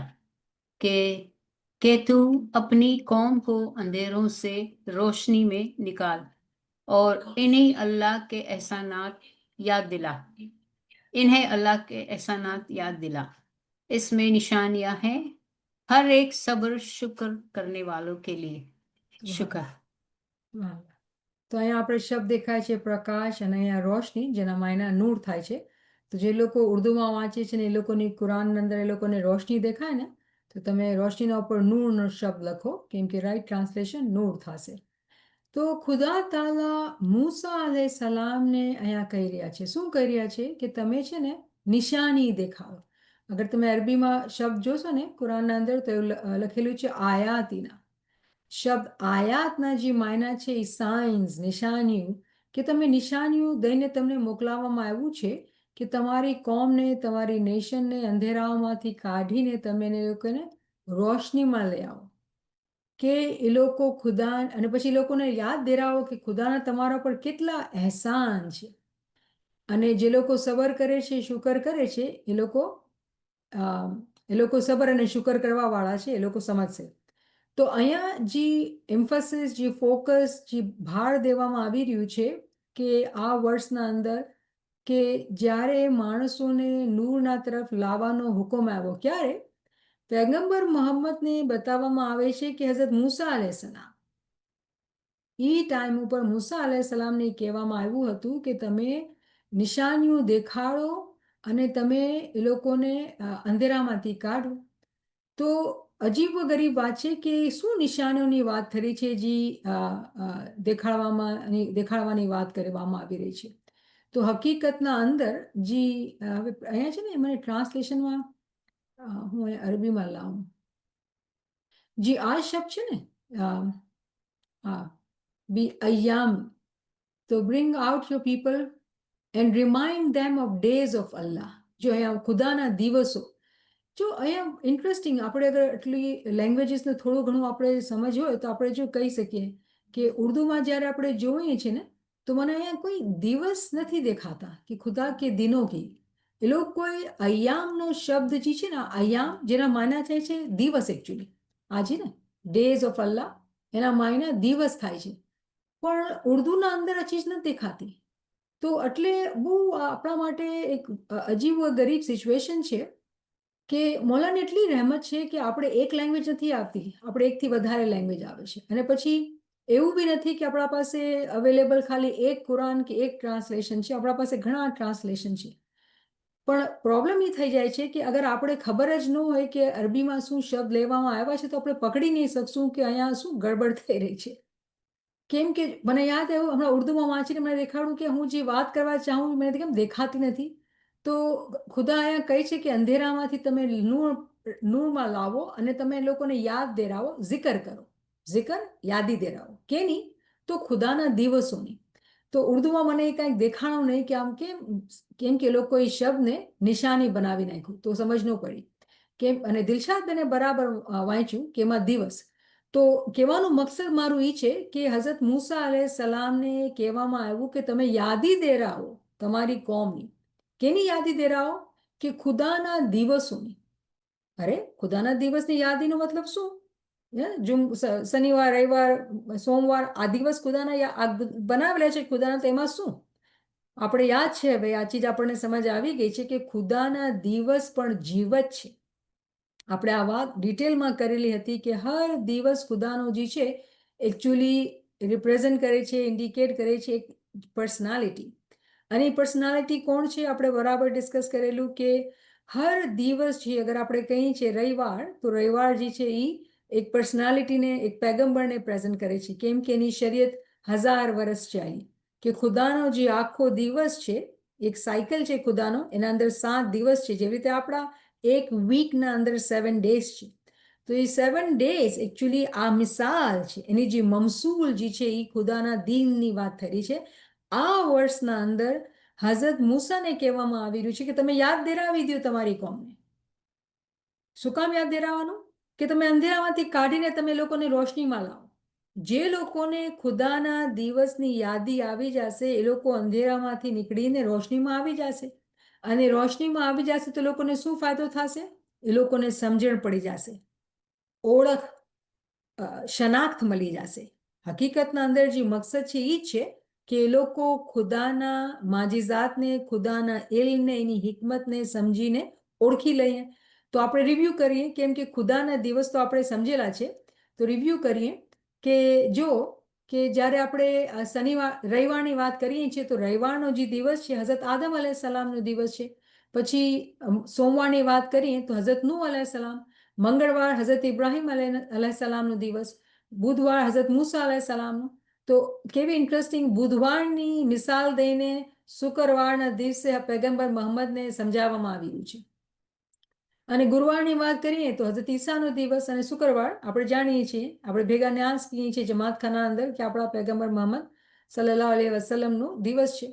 कि तू अपनी कौम को अंधेरों से रोशनी में निकाल और इन्हें अल्लाह के एहसानात याद दिला. इन्हें अल्लाह के एहसानात याद दिला. इसमें निशानियां हैं हर एक सब्र शुक्र करने वालों के लिए. शुक्र. વાહ. તો અહીંયા આપણે શબ્દ દેખાય છે પ્રકાશ, અને અહીંયા રોશની, જેના માયના નૂર થાય છે. તો જે લોકો ઉર્દુમાં વાંચે છે ને એ લોકોની કુરાનની અંદર એ લોકોને રોશની દેખાય ને, તો તમે રોશનીના ઉપર નૂરનો શબ્દ લખો, કેમ કે રાઈટ ટ્રાન્સલેશન નૂર થશે. તો ખુદા તાલા મૂસા અલૈહિસ્સલામને અહીંયા કહી રહ્યા છે, શું કહી રહ્યા છે કે તમે છે ને નિશાની દેખાડો. અગર તમે અરબીમાં શબ્દ જોશો ને કુરાનના અંદર, તો એવું લખેલું છે આયાતીના. શબ્દ આયાતના જે માયના છે એ સાઇન્સ, નિશાનીઓ, કે તમે નિશાનીઓ દઈને તમને મોકલાવવામાં આવ્યું છે કે તમારી કોમને, તમારી નેશનને અંધેરાઓમાંથી કાઢીને તમે એને લોકોને રોશનીમાં લઈ આવો, કે એ લોકો ખુદા, અને પછી એ લોકોને યાદ દેરાવો કે ખુદાના તમારા પર કેટલા અહેસાન છે. અને જે લોકો સબર કરે છે, શુકર કરે છે, એ લોકો સબર અને શુકર કરવા વાળા છે, એ લોકો સમજશે. તો અહીંયા જે એમ્ફસિસ, જે ફોકસ, જે ભાર દેવામાં આવી રહ્યું છે કે આ વર્ષના અંદર કે જ્યારે માણસોને નૂરના તરફ લાવવાનો હુકમ આવ્યો, ક્યારે? પૈગંબર મોહમ્મદને બતાવવામાં આવે છે કે હઝરત મૂસા અલૈહિસ્સલામ, એ ટાઈમ ઉપર મૂસા અલૈહિસ્સલામને કહેવામાં આવ્યું હતું કે તમે નિશાનીઓ દેખાડો અને તમે એ લોકોને અંધેરામાંથી કાઢો. તો અજીબો ગરીબ વાત છે કે શું નિશાનીઓની વાત કરી છે, જે દેખાડવાની વાત કરવામાં આવી રહી છે. તો હકીકતના અંદર જે હવે અહીંયા છે ને, મને ટ્રાન્સલેશનમાં હું અહીંયા અરબીમાં લાવું, જે આ શબ્દ છે ને બી અય્યામ, તો bring out your people and remind them of days of Allah. જો અહીંયા ખુદાના દિવસો, જો અહીંયા ઇન્ટરેસ્ટિંગ, આપણે અગર એટલી લેંગ્વેજીસને થોડું ઘણું આપણે સમજ હોય તો આપણે જો કહી શકીએ કે ઉર્દુમાં જ્યારે આપણે જોઈએ છીએ ને, તો મને અહીંયા કોઈ દિવસ નથી દેખાતા કે ખુદા કે દિનો કી. એ લોકો કોઈ અય્યામનો શબ્દ જે છે ને, અય્યામ જેના માયના થાય છે દિવસ, એકચ્યુઅલી આ છે ને ડેઝ ઓફ અલ્લાહ, એના માયના દિવસ થાય છે, પણ ઉર્દુના અંદર આ ચીજ નથી દેખાતી. તો એટલે બહુ આપણા માટે એક અજીબ ગરીબ સિચ્યુએશન છે કે મૌલાને એટલી રહેમત છે કે આપણે એક લેંગ્વેજ નથી આવતી, આપણે એકથી વધારે લેંગ્વેજ આવે છે. અને પછી એવું બી નથી કે આપણા પાસે અવેલેબલ ખાલી એક કુરાન કે એક ટ્રાન્સલેશન છે, આપણા પાસે ઘણા ટ્રાન્સલેશન છે. પણ પ્રોબ્લેમ એ થઈ જાય છે કે અગર આપણે ખબર જ ન હોય કે અરબીમાં શું શબ્દ લેવામાં આવ્યા છે, તો આપણે પકડી નહીં શકશું કે અહીંયા શું ગડબડ થઈ રહી છે. કેમ કે મને યાદ આવ્યું, હમણાં ઉર્દુમાં વાંચીને મને દેખાડું કે હું જે વાત કરવા ચાહું મને કેમ દેખાતી નથી. તો ખુદા અહીંયા કહે છે કે અંધેરામાંથી તમે નૂરમાં લાવો અને તમે એ લોકોને યાદ દેરાવો, zikr કરો. zikr યાદી દેરાવો, કે નહીં? તો ખુદાના દિવસોની. તો ઉર્દુમાં મને કાંઈક દેખાણું નહીં કે આમ કેમ કે લોકો એ શબ્દને નિશાની બનાવી નાખ્યું, તો સમજ ન પડી કેમ. અને દિલશાદને બરાબર વાંચ્યું કે એમાં દિવસ. તો કહેવાનું મકસદ મારું એ છે કે હઝરત મૂસા અલૈહિસ્સલામને કહેવામાં આવ્યું કે તમે યાદી દેરાવો તમારી કોમની. કેની યાદી દેરાવો? કે ખુદાના દિવસોની. અરે ખુદાના દિવસની યાદીનો મતલબ શું? શનિવાર, રવિવાર, સોમવાર આ દિવસ ખુદાના બનાવેલા છે ખુદાના, તો એમાં શું? આપણે યાદ છે હવે આ ચીજ આપણને સમજ આવી ગઈ છે કે ખુદાના દિવસ પણ જીવત છે. આપણે આ વાત ડિટેલમાં કરેલી હતી કે હર દિવસ ખુદાનો જે છે એકચ્યુઅલી રિપ્રેઝન્ટ કરે છે, ઇન્ડિકેટ કરે છે એક પર્સનાલિટી. અને એ પર્સનાલિટી કોણ છે? આપણે બરાબર ડિસ્કસ કરેલું કે હર દિવસ છે, અગર આપણે કહીએ છીએ રવિવાર, તો રવિવાર જે છે એ એક પર્સનાલિટીને, એક પેગમ્બરને પ્રેઝન્ટ કરે છે. કેમ કે એની શરીયત 1000 વર્ષ ચાલી. કે ખુદાનો જે આખો દિવસ છે, એક સાયકલ છે ખુદાનો, એના અંદર 7 દિવસ છે. જેવી રીતે આપણા એક વીકના અંદર 7 ડેઝ છે. તો એ 7 ડેઝ એકચ્યુઅલી આ મિસાલ છે, એની જે મમસૂલ જે છે એ ખુદાના દીનની વાત થઈ છે. આ વર્ષના અંદર હઝરત મૂસાને કહેવામાં આવી રહ્યું છે કે તમે યાદ દેરાવી દો તમારી કોમને. શું કામ યાદ દેરાવાનું? કે તમે અંધેરામાંથી કાઢીને તમે લોકોને રોશનીમાં લાવો. જે લોકોને ખુદાના દિવસની યાદી આવી જશે એ લોકો અંધેરામાંથી નીકળીને રોશનીમાં આવી જશે. અને રોશનીમાં આવી જશે તો લોકોને શું ફાયદો થશે? એ લોકોને સમજણ પડી જશે, ઓળખ, શનાખ્ત મળી જશે. હકીકતના અંદર જે મકસદ છે એ જ છે કે એ લોકો ખુદાના માજીઝાતને, ખુદાના ઇલ્મને, એની હિકમતને સમજીને ઓળખી લઈએ. તો આપણે રિવ્યૂ કરીએ, કેમ કે ખુદાના દિવસ તો આપણે સમજેલા છે. તો રિવ્યૂ કરીએ કે જો કે જ્યારે આપણે રવિવારની વાત કરીએ છીએ તો રવિવારનો જે દિવસ છે હઝરત આદમ અલૈહિસ્સલામનો દિવસ છે. પછી સોમવારની વાત કરીએ તો હઝરત નૂહ અલૈહિસ્સલામ. મંગળવાર હઝરત ઇબ્રાહિમ અલૈહિસ્સલામનો દિવસ. બુધવાર હઝરત મૂસા અલૈહિસ્સલામનો. તો કેવી ઇન્ટરેસ્ટિંગ, બુધવારની મિસાલ દઈને શુક્રવારના દિવસે પૈગંબર મોહમ્મદને સમજાવવામાં આવ્યું છે. અને ગુરુવારની વાત કરીએ તો હઝરત ઈસાનો દિવસ. અને શુક્રવાર આપણે જાણીએ છીએ, આપણે ભેગા ન્યાસ કહીએ છીએ જમાતખાના અંદર કે આપણા પૈગંબર મોહમ્મદ સલ્લલ્લાહુ અલૈહિ વસલ્લમનો દિવસ છે.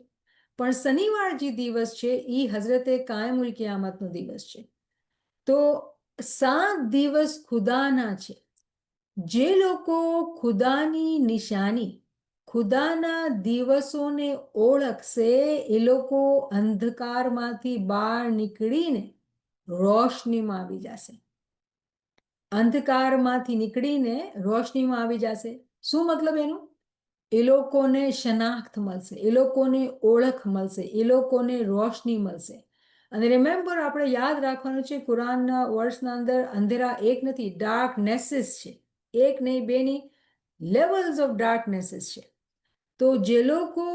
પણ શનિવાર જે દિવસ છે એ હઝરતે કાયમુલ કિયામતનો દિવસ છે. તો 7 દિવસ ખુદાના છે. જે લોકો ખુદાની નિશાની, ખુદાના દિવસોને ઓળખશે એ લોકો અંધકારમાંથી બહાર નીકળીને રોશનીમાં આવી જશે. અંધકારમાંથી નીકળીને રોશનીમાં આવી જશે. શું મતલબ એનું? એ લોકોને શનાખ્ત મળશે, એ લોકોને ઓળખ મળશે, એ લોકોને રોશની મળશે. અને રિમેમ્બર, આપણે યાદ રાખવાનું છે કુરાનના વર્ષના અંદર અંધેરા એક નથી, ડાર્કનેસીસ છે. એક નહીં, બે નહીં, લેવલ્સ ઓફ ડાર્કનેસીસ છે. તો જે લોકો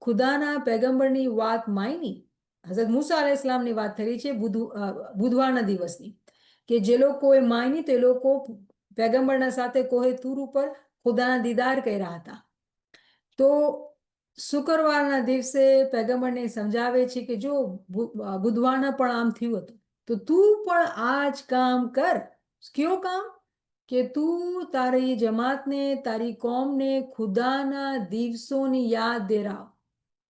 ખુદાના પૈગંબરની વાત માની, હઝરત મૂસા અલૈહિસ્સલામની વાત થઈ છે બુધવારના દિવસની, કે જે લોકોએ માની તો એ લોકો પૈગંબરના સાથે કોહે તૂર ઉપર ખુદાના દીદાર કર્યા હતા. તો શુક્રવારના દિવસે પૈગંબરને સમજાવે છે કે જો બુધવારના પણ આમ થયું હતું, તો તું પણ આ જ કામ કર. કયો કામ? કે તું તારી જમાતને, તારી કોમને ખુદાના દિવસોની યાદ દેરાવ.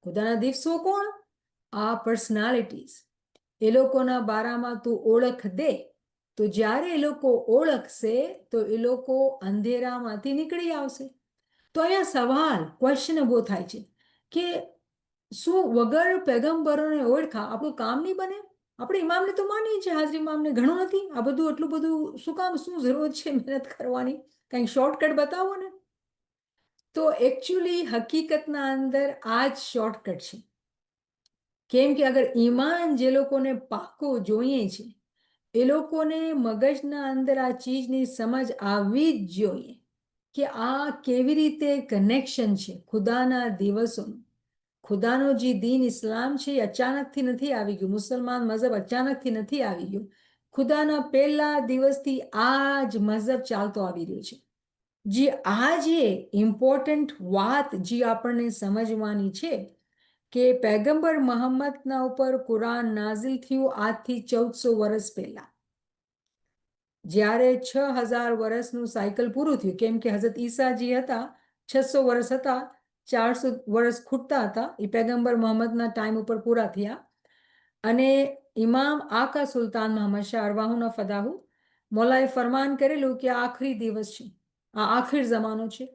ખુદાના દિવસો કોણ? આ પર્સનાલિટીઝ. એ લોકોના બારામાં તું ઓળખ દે. તો જ્યારે એ લોકો ઓળખશે તો એ લોકો અંધેરામાંથી નીકળી આવશે. તો અહીંયા સવાલ, ક્વેશ્ચન ઊભો થાય છે કે શું વગર પૈગંબરોને ઓળખા આપણું કામ નહીં બને? આપણે ઇમામને તો માનીએ છીએ, હાજરી ઇમામને, ઘણું નથી આ બધું, એટલું બધું શું કામ, શું જરૂર છે મહેનત કરવાની? કંઈક શોર્ટકટ બતાવો ને. તો એકચ્યુઅલી હકીકતના અંદર આ જ શોર્ટકટ છે. કેમ કે અગર ઈમાન જે લોકોને પાકો જોઈએ છે એ લોકોને મગજના અંદર આ ચીજની સમજ આવવી જ જોઈએ કે આ કેવી રીતે કનેક્શન છે ખુદાના દિવસોનું. ખુદાનો જે દીન ઇસ્લામ છે એ અચાનકથી નથી આવી ગયું. મુસલમાન મઝહબ અચાનકથી નથી આવી ગયું. ખુદાના પહેલા દિવસથી આ જ મઝહબ ચાલતો આવી રહ્યો છે. જે આજે ઇમ્પોર્ટન્ટ વાત જે આપણને સમજવાની છે કે પૈગંબર મોહમ્મદના ઉપર કુરાન નાઝિલ થયું આજથી 1400 વર્ષ પહેલા. જ્યારે 6000 વર્ષનું સાયકલ પૂરું થયું, કેમ કે હઝરત ઈસા જે હતા 600 વર્ષ હતા, 400 વર્ષ ખૂટતા હતા, એ પૈગંબર મોહમ્મદના ટાઈમ ઉપર પૂરા થયા. અને ઇમામ આકા સુલતાન મોહમ્મદ શાહ અરવાહુના ફદાહુ મોલાએ ફરમાન કરેલું કે આખરી દિવસ છે, આ આખરી જમાનો છે.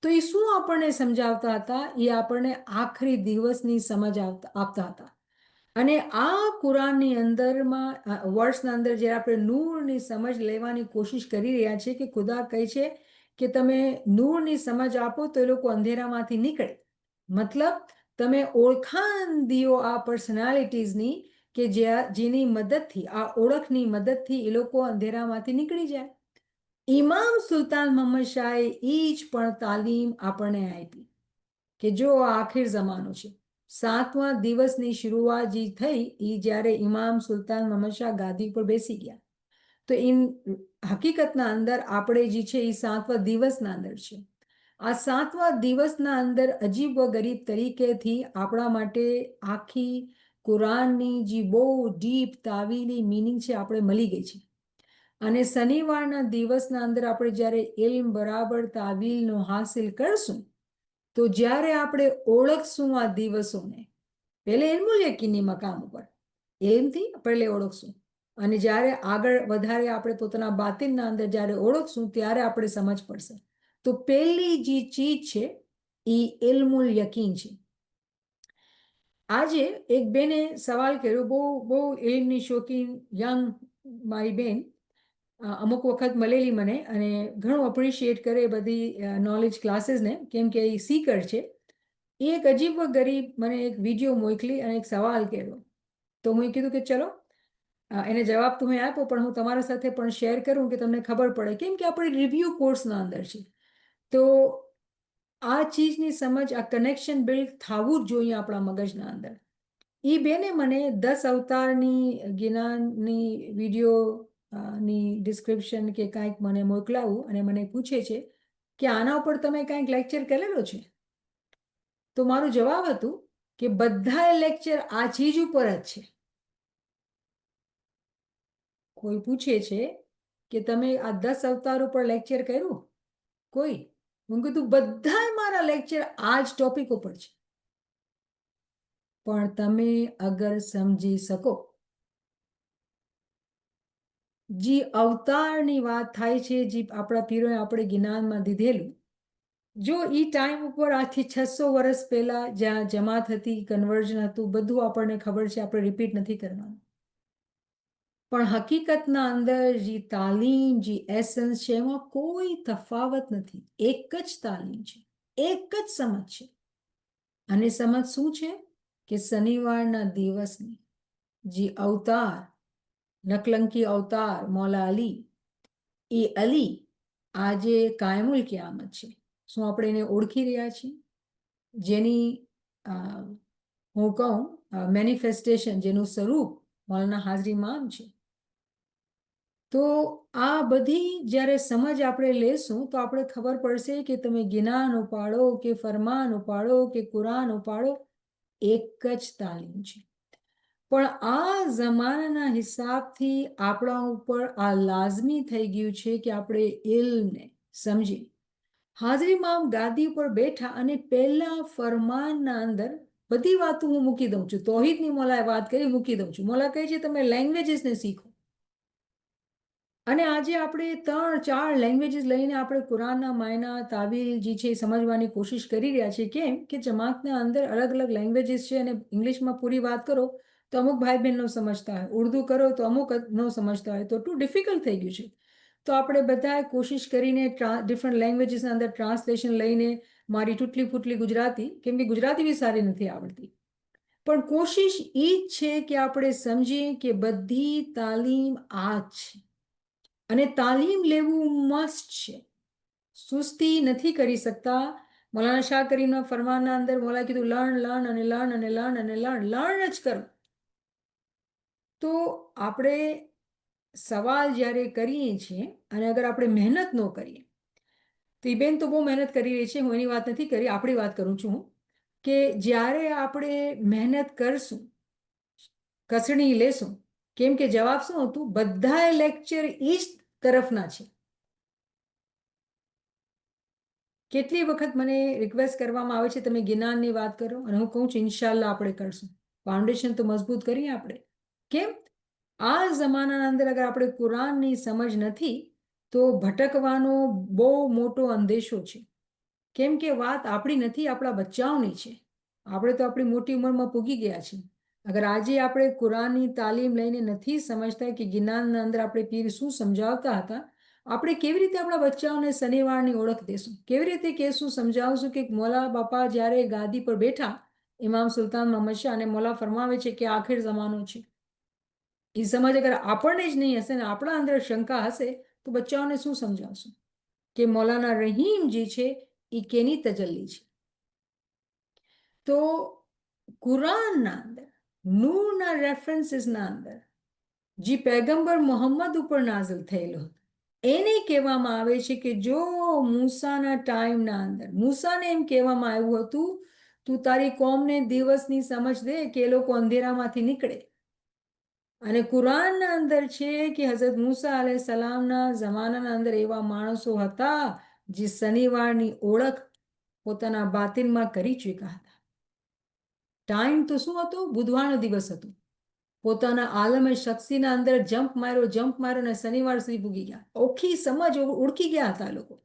તો એ શું આપણને સમજાવતા હતા? એ આપણને આખરી દિવસની સમજ આપતા હતા. અને આ કુરાનની અંદરમાં વર્ડ્સના અંદર જ્યારે આપણે નૂરની સમજ લેવાની કોશિશ કરી રહ્યા છીએ કે ખુદા કહે છે કે તમે નૂરની સમજ આપો તો એ લોકો અંધેરામાંથી નીકળે. મતલબ તમે ઓળખાણ દિયો આ પર્સનાલિટીઝની કે જેની મદદથી, આ ઓળખની મદદથી એ લોકો અંધેરામાંથી નીકળી જાય. ઇમામ સુલતાન મોહમ્મદ શાહે એ જ પણ તાલીમ આપણને આપી કે જો આખિર જમાનો છે, 7મા દિવસની શરૂઆત જે થઈ એ જ્યારે ઇમામ સુલતાન મોહમ્મદ શાહ ગાદી પર બેસી ગયા, તો હકીકતના અંદર આપણે જે છે એ 7મા દિવસના અંદર છે. આ 7મા દિવસના અંદર અજીબ વ ગરીબ તરીકેથી આપણા માટે આખી કુરાનની જે બહુ ડીપ તાવીલી મિનિંગ છે આપણે મળી ગઈ છે. અને શનિવારના દિવસના અંદર આપણે જ્યારે ઇલ્મ બરાબર તાવીલનો હાસિલ કરશું, તો જ્યારે આપણે ઓળખશું આ દિવસોને, પહેલે ઇલ્મુલ યકીનની મકામ ઉપર ઇલ્મથી પહેલે ઓળખશું, અને જ્યારે આગળ વધારે આપણે પોતાના બાતિનના અંદર જ્યારે ઓળખશું ત્યારે આપણે સમજ પડશે. તો પહેલી જે ચીજ છે એ ઇલ્મુલ યકીન છે. આજે એક બેને સવાલ કર્યો, બહુ ઇલ્મની શોખીન યંગ મારી બેન, અમુક વખત મળેલી મને અને ઘણું અપ્રિશિએટ કરે બધી નોલેજ ક્લાસીસને, કેમ કે એ સીકર છે. એ એક અજીબ ગરીબ મને એક વિડીયો મોકલી અને એક સવાલ કર્યો. તો હું કીધું કે ચલો એને જવાબ તો હું આપ્યો, પણ હું તમારા સાથે પણ શેર કરું કે તમને ખબર પડે, કેમ કે આપણે રિવ્યૂ કોર્સના અંદર છે. તો આ ચીજની સમજ, આ કનેક્શન બિલ્ડ થવું જ જોઈએ આપણા મગજના અંદર. એ બેને મને 10 અવતારની જ્ઞાનની વિડીયો ની ડિસ્ક્રિપ્શન કે કાંઈક મને મોકલાવું અને મને પૂછે છે કે આના ઉપર તમે કાંઈક લેક્ચર કરેલો છે? તો મારું જવાબ હતું કે બધા લેક્ચર આ ચીજ ઉપર જ છે. કોઈ પૂછે છે કે તમે આ 10 અવતાર ઉપર લેક્ચર કર્યું? કોઈ? હું કીધું બધા મારા લેક્ચર આ જ ટોપિક ઉપર છે. પણ તમે અગર સમજી શકો, જે અવતારની વાત થાય છે, જે આપણા પીરોએ આપણે જ્ઞાનમાં દીધેલું, જો એ ટાઈમ ઉપર આજથી 600 વર્ષ પહેલા જ્યાં જમાત હતી, કન્વર્ઝન હતું, બધું આપણને ખબર છે, આપણે રિપીટ નથી કરવાનું. પણ હકીકતના અંદર જે તાલીમ, જે એસન્સ છે, એમાં કોઈ તફાવત નથી. એક જ તાલીમ છે, એક જ સમજ છે. અને સમજ શું છે કે શનિવારના દિવસની જે અવતાર, નકલંકી અવતાર મૌલા અલી, એ અલી આજે કાયમુલ કિયામત છે. શું આપણે એને ઓળખી રહ્યા છીએ? જેની હું કહું મેનિફેસ્ટેશન, જેનું સ્વરૂપ મૌલાના હાજરી ઇમામ છે. તો આ બધી જ્યારે સમજ આપણે લેશું તો આપણે ખબર પડશે કે તમે જ્ઞાન ઉપાડો કે ફરમાન ઉપાડો કે કુરાન ઉપાડો, એક જ તાલીમ છે. પણ આ જમાનાના હિસાબથી આપણા ઉપર આ લાઝમી થઈ ગયું છે કે આપણે ઇલ્મને સમજીએ. હાજરી ઇમામ ગાદી ઉપર બેઠા અને પહેલા ફરમાનના અંદર બધી વાતો હું મૂકી દઉં છું. તૌહીદની મોલાએ વાત કરી, મૂકી દઉં છું. મોલા કહે છે તમે લેંગ્વેજીસને શીખો. અને આજે આપણે 3-4 લેંગ્વેજીસ લઈને આપણે કુરાનના માયના તાવીલ જે છે એ સમજવાની કોશિશ કરી રહ્યા છીએ. કેમ કે જમાતના અંદર અલગ અલગ લેંગ્વેજીસ છે અને ઇંગ્લિશમાં પૂરી વાત કરો તો અમુક ભાઈ બહેન ન સમજતા હોય, ઉર્દુ કરો તો અમુક ન સમજતા હોય, તો ટુ ડિફિકલ્ટ થઈ ગયું છે. તો આપણે બધાએ કોશિશ કરીને ડિફરન્ટ લેંગ્વેજીસના અંદર ટ્રાન્સલેશન લઈને, મારી તૂટલી ફૂટલી ગુજરાતી, કેમ કે ગુજરાતી બી સારી નથી આવડતી, પણ કોશિશ એ જ છે કે આપણે સમજીએ કે બધી તાલીમ આ જ છે અને તાલીમ લેવું મસ્ટ છે. સુસ્તી નથી કરી શકતા. મૌલાના શાહ કરીમના ફરમાનના અંદર મૌલાએ કીધું લર્ન અને લર્ન અને લર્ન અને લર્ન જ કરો. તો આપણે સવાલ જ્યારે કરીએ છીએ અને અગર આપણે મહેનત ન કરીએ, તો એ બેન તો બહુ મહેનત કરી રહી છે, હું એની વાત નથી કરી, આપણી વાત કરું છું કે જ્યારે આપણે મહેનત કરશું, કસણી લેશું, કેમ કે જવાબ શું હતું? બધા લેક્ચર એ જ તરફના છે. કેટલી વખત મને રિક્વેસ્ટ કરવામાં આવે છે તમે જ્ઞાનની વાત કરો, અને હું કહું છું ઇન્શાલ્લાહ આપણે કરશું. ફાઉન્ડેશન તો મજબૂત કરીએ આપણે. કેમ? આ જમાનાના અંદર અગર આપણે કુરાનની સમજ નથી તો ભટકવાનો બહુ મોટો અંદેશો છે. કેમ કે વાત આપણી નથી, આપણા બચ્ચાઓની છે. આપણે તો આપણી મોટી ઉંમરમાં પૂગી ગયા છીએ અગર આજે આપણે કુરાનની તાલીમ લઈને નથી સમજતા કે જ્ઞાનના અંદર આપણે પીર શું સમજાવતા હતા, આપણે કેવી રીતે આપણા બચ્ચાઓને શનિવારની ઓળખ દેશું, કેવી રીતે કહેશું, સમજાવશું કે મોલા બાપા જ્યારે ગાદી પર બેઠા ઇમામ સુલતાન મોહમ્મદ શાહ અને મોલા ફરમાવે છે કે આખિર જમાનો છે, એ સમજ અગર આપણને જ નહીં હશે ને આપણા અંદર શંકા હશે તો બચ્ચાઓને શું સમજાવશું કે મૌલાના રહીમ જે છે એ કેની તજલ્લી છે. તો કુરાનના અંદર નૂરના રેફરન્સીસના અંદર જે પૈગંબર મોહમ્મદ ઉપર નાઝિલ થયેલો હતો એને કહેવામાં આવે છે કે જો મૂસાના ટાઈમના અંદર મૂસાને એમ કહેવામાં આવ્યું હતું તું તારી કોમને દિવસની સમજ દે કે એ લોકો અંધેરામાંથી નીકળે, અને કુરાનના અંદર છે કે હઝરત મૂસા અલૈહિ સલામના જમાનાના અંદર એવા માણસો હતા જે શનિવારની ઓળખ પોતાના બાતિનમાં કરી ચૂક્યા હતા. ટાઈમ તો શું હતો? બુધવારનો દિવસ હતો. પોતાના આલમે શખ્સીના અંદર જમ્પ માર્યો ને શનિવાર સુધી પૂગી ગયા. ઓખી સમજ ઓળખી ગયા હતા લોકો.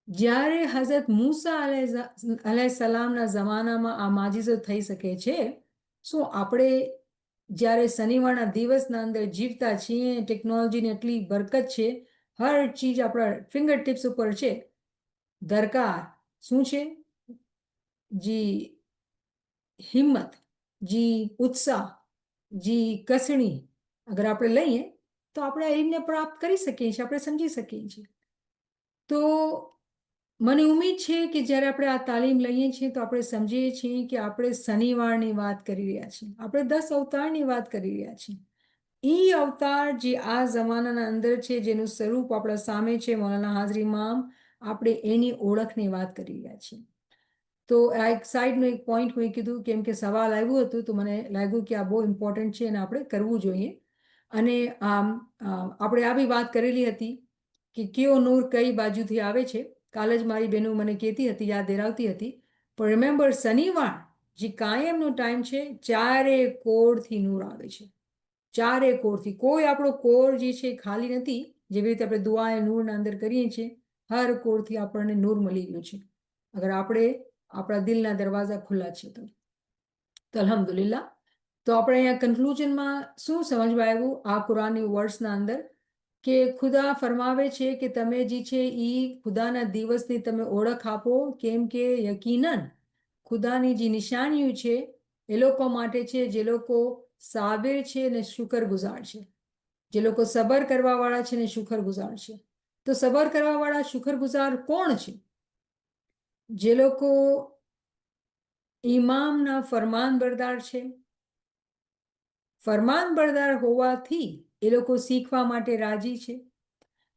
જ્યારે હઝરત મૂસા અલૈહિ સલામના જમાનામાં આ માજીઝો થઈ શકે છે, શું આપણે જ્યારે શનિવારના દિવસના અંદર જીવતા છીએ, ટેકનોલોજીની એટલી બરકત છે, હર ચીજ આપણા ફિંગર ટિપ્સ ઉપર છે, દરકાર શું છે? જી હિંમત, જી ઉત્સાહ, જી કસણી અગર આપણે લઈએ તો આપણે એમને પ્રાપ્ત કરી શકીએ છીએ, આપણે સમજી શકીએ છીએ. તો મને ઉમ્મીદ છે કે જ્યારે આપણે આ તાલીમ લઈએ છીએ તો આપણે સમજીએ છીએ કે આપણે શનિવારની વાત કરી રહ્યા છીએ, આપણે 10 અવતારની વાત કરી રહ્યા છીએ. એ અવતાર જે આ જમાનાના અંદર છે, જેનું સ્વરૂપ આપણા સામે છે, મૌલાના હાજરી ઇમામ, આપણે એની ઓળખની વાત કરી રહ્યા છીએ. તો આ એક સાઈડનો એક પોઈન્ટ મેં કીધું કેમ કે સવાલ આવ્યું હતું તો મને લાગ્યું કે આ બહુ ઇમ્પોર્ટન્ટ છે અને આપણે કરવું જોઈએ. અને આપણે આ બી વાત કરેલી હતી કે કયો નૂર કઈ બાજુથી આવે છે. કાલે જ મારી બહેનો મને કહેતી હતી, યાદ દેરાવતી હતી. પણ રિમેમ્બર, શનિવાર જે કાયમનો ટાઈમ છે, ચારે કોરથી નૂર આવે છે, ચારે કોરથી. કોઈ આપણો કોર જે છે ખાલી નથી. જેવી રીતે આપણે દુઆએ નૂરના અંદર કરીએ છીએ, હર કોરથી આપણને નૂર મળી ગયું છે અગર આપણે આપણા દિલના દરવાજા ખુલ્લા છે તો અલ્હમ્દુલિલ્લાહ. તો આપણે અહીંયા કન્ક્લુઝનમાં શું સમજવા આવ્યું આ કુરાનની વર્ડ્સના અંદર કે ખુદા ફરમાવે છે કે તમે જે છે એ ખુદાના દિવસની તમે ઓળખ આપો, કેમ કે યકીનન ખુદાની જે નિશાનીઓ છે એ લોકો માટે છે જે લોકો સાબિર છે ને શુકરગુજાર છે, જે લોકો સબર કરવાવાળા છે ને શુકરગુજાર છે. તો સબર કરવાવાળા શુકરગુજાર કોણ છે? જે લોકો ઇમામના ફરમાનબરદાર છે. ફરમાનબરદાર હોવાથી એ લોકો શીખવા માટે રાજી છે.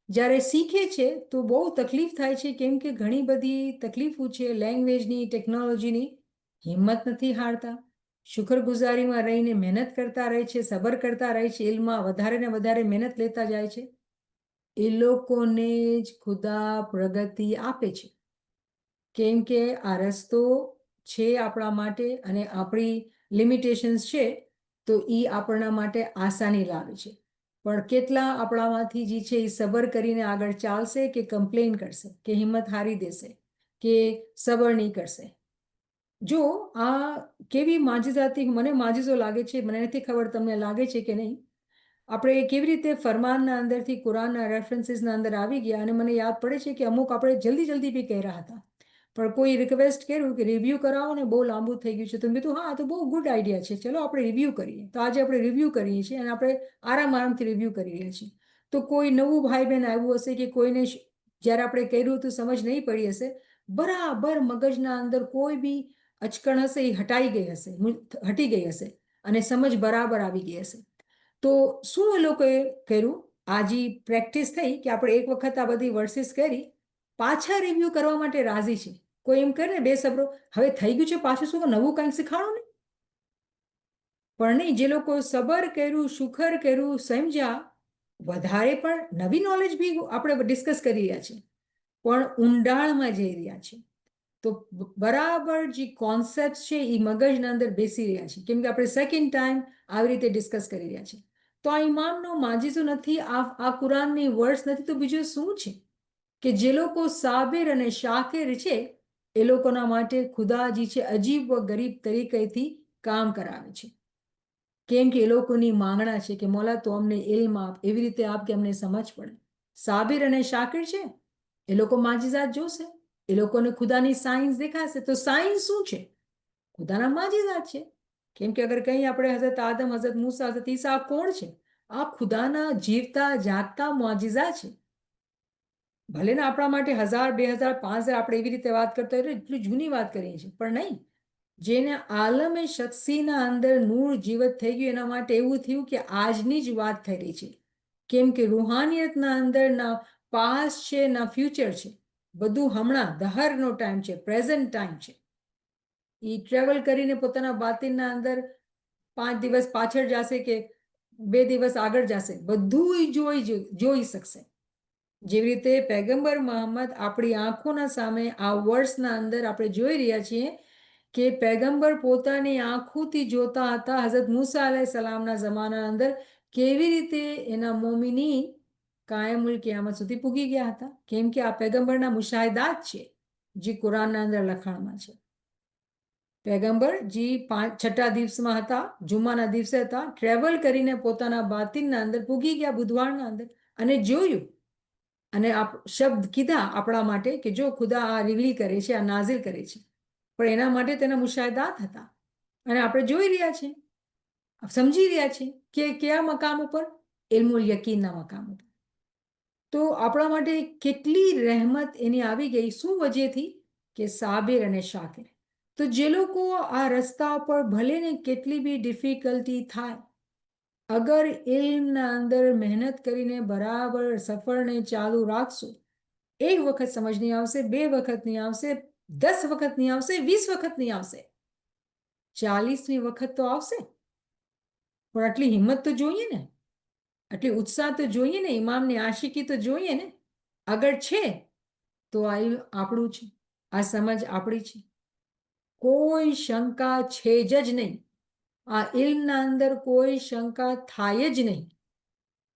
જ્યારે શીખે છે તો બહુ તકલીફ થાય છે, કેમ કે ઘણી બધી તકલીફો છે, લેંગ્વેજની, ટેકનોલોજીની. હિંમત નથી હારતા, શુક્રગુજારીમાં રહીને મહેનત કરતા રહે છે, સબર કરતા રહે છે, ઇલ્મમાં વધારે ને વધારે મહેનત લેતા જાય છે. એ લોકોને જ ખુદા પ્રગતિ આપે છે, કેમ કે આ રસ્તો છે આપણા માટે અને આપણી લિમિટેશન્સ છે તો એ આપણા માટે આસાની લાવે છે. પણ કેટલા આપણામાંથી જે છે એ સબર કરીને આગળ ચાલશે કે કમ્પ્લેન કરશે કે હિંમત હારી દેશે કે સબર નહીં કરશે? જો આ કેવી માજીઝાતી, મને માજીઝો લાગે છે, મને નથી ખબર તમને લાગે છે કે નહીં. આપણે કેવી રીતે ફરમાનના અંદરથી કુરાનના રેફરન્સીસના અંદર આવી ગયા, અને મને યાદ પડે છે કે અમુક આપણે જલ્દી બી કહી રહ્યા હતા, પણ કોઈ રિક્વેસ્ટ કર્યું કે રિવ્યૂ કરાવો ને બહુ લાંબુ થઈ ગયું છે, તો મેં કીધું હા તો બહુ ગુડ આઈડિયા છે, ચલો આપણે રિવ્યૂ કરીએ. તો આજે આપણે રિવ્યૂ કરીએ છીએ અને આપણે આરામથી રિવ્યૂ કરી રહ્યા છીએ. તો કોઈ નવું ભાઈ બહેન આવ્યું હશે કે કોઈને જ્યારે આપણે કર્યું તો સમજ નહીં પડી હશે, બરાબર મગજના અંદર કોઈ બી અચકણ હશે એ હટી ગઈ હશે અને સમજ બરાબર આવી ગઈ હશે. તો શું એ લોકોએ કર્યું? આજી પ્રેક્ટિસ થઈ કે આપણે એક વખત આ બધી વર્સિસ કરી, પાછા રિવ્યૂ કરવા માટે રાજી છે. કોઈ એમ કરે ને બે સબરો, હવે થઈ ગયું છે પાછું શું નવું કંઈક શીખાડો ને? પણ નહીં, જે લોકો સબર કર્યું, શુકર કર્યું, સમજ્યા, વધારે પણ નવી નોલેજ બી આપણે ડિસ્કસ કરી રહ્યા છીએ, પણ ઊંડાણમાં જઈ રહ્યા છે. તો બરાબર જે કોન્સેપ્ટ છે એ મગજના અંદર બેસી રહ્યા છે, કેમ કે આપણે સેકન્ડ ટાઈમ આવી રીતે ડિસ્કસ કરી રહ્યા છીએ. તો આ ઇમામનો માજીઝો નથી, આ કુરાનની વર્ડ્સ નથી, તો બીજું શું છે? કે જે લોકો સાબિર અને શાકિર છે એ લોકોના માટે ખુદાજી છે અજીબ વ ગરીબ તરીકેથી કામ કરાવે છે, કેમ કે એ લોકોની માંગણા છે કે મોલા તો અમને ઇલ્મ આપ, એવી રીતે આપ કે અમને સમજ પડે. સાબિર અને શાકિર છે, એ લોકો માજીઝાત જોશે, એ લોકોને ખુદાની સાયન્સ દેખાશે. તો સાયન્સ શું છે? ખુદાના માજીઝાત છે. કેમ કે અગર કંઈ આપણે હઝરત આદમ, હઝરત મૂસા, હઝરત ઈસા, આ કોણ છે? આ ખુદાના જીવતા જાગતા મુઆજીઝા છે. ભલે ને આપણા માટે 1000, 2000, 5000 આપણે એવી રીતે વાત કરતા હોય એટલી જૂની વાત કરીએ છીએ, પણ નહીં. જેને આલમે શખ્સીના અંદર નૂર જીવત થઈ ગયું એના માટે એવું થયું કે આજની જ વાત થઈ રહી છે. કેમ કે રૂહાનિયતના અંદર ના પાસ્ટ છે ના ફ્યુચર છે, બધું હમણાં દહરનો ટાઈમ છે, પ્રેઝન્ટ ટાઈમ છે. એ ટ્રેવલ કરીને પોતાના બાતિનના અંદર 5 દિવસ પાછળ જશે કે 2 દિવસ આગળ જશે, બધું જોઈ શકશે. જેવી રીતે પૈગંબર મોહમ્મદ આપણી આંખોના સામે આ વર્ષના અંદર આપણે જોઈ રહ્યા છીએ કે પૈગંબર પોતાની આંખોથી જોતા હતા હઝરત મૂસા અલૈહિ સલામના જમાનાના અંદર કેવી રીતે એના મોમિની કાયમુલ કિયામત સુધી પૂગી ગયા હતા. કેમ કે આ પૈગંબરના મુશાહિદાત છે જે કુરાનના અંદર લખાણમાં છે. પૈગંબર જે 6ઠા દિવસમાં હતા, જુમ્માના દિવસે હતા, ટ્રેવલ કરીને પોતાના બાતિનના અંદર પૂગી ગયા બુધવારના અંદર અને જોયું અને શબ્દ કીધા આપણા માટે કે જો ખુદા આ રિવીલ કરે છે, આ નાઝિલ કરે છે, પણ એના માટે તેના મુશાહિદાત હતા અને આપણે જોઈ રહ્યા છીએ, સમજી રહ્યા છીએ કે કયા મકામ ઉપર? ઇલ્મુલ યકીનના મકામ ઉપર. તો આપણા માટે કેટલી રહેમત એની આવી ગઈ, શું વજહથી? કે સાબિર અને શાકિર. તો જે લોકો આ રસ્તા પર ભલે ને કેટલી બી ડિફિકલ્ટી થાય, અગર ઇલ્મના અંદર મહેનત કરીને બરાબર સફરને ચાલુ રાખશો, એક વખત સમજ નહીં આવશે, 2 વખત નહીં આવશે, 10 વખત નહીં આવશે, 20 વખત નહીં આવશે, 40મી વખત તો આવશે. પણ આટલી હિંમત તો જોઈએ ને, આટલી ઉત્સાહ તો જોઈએ ને, ઇમામની આશિકી તો જોઈએ ને. આગળ છે તો આ આપણું છે, આ સમજ આપણી છે, કોઈ શંકા છે જ નહીં. આ ઇલ્મના અંદર કોઈ શંકા થાય જ નહીં.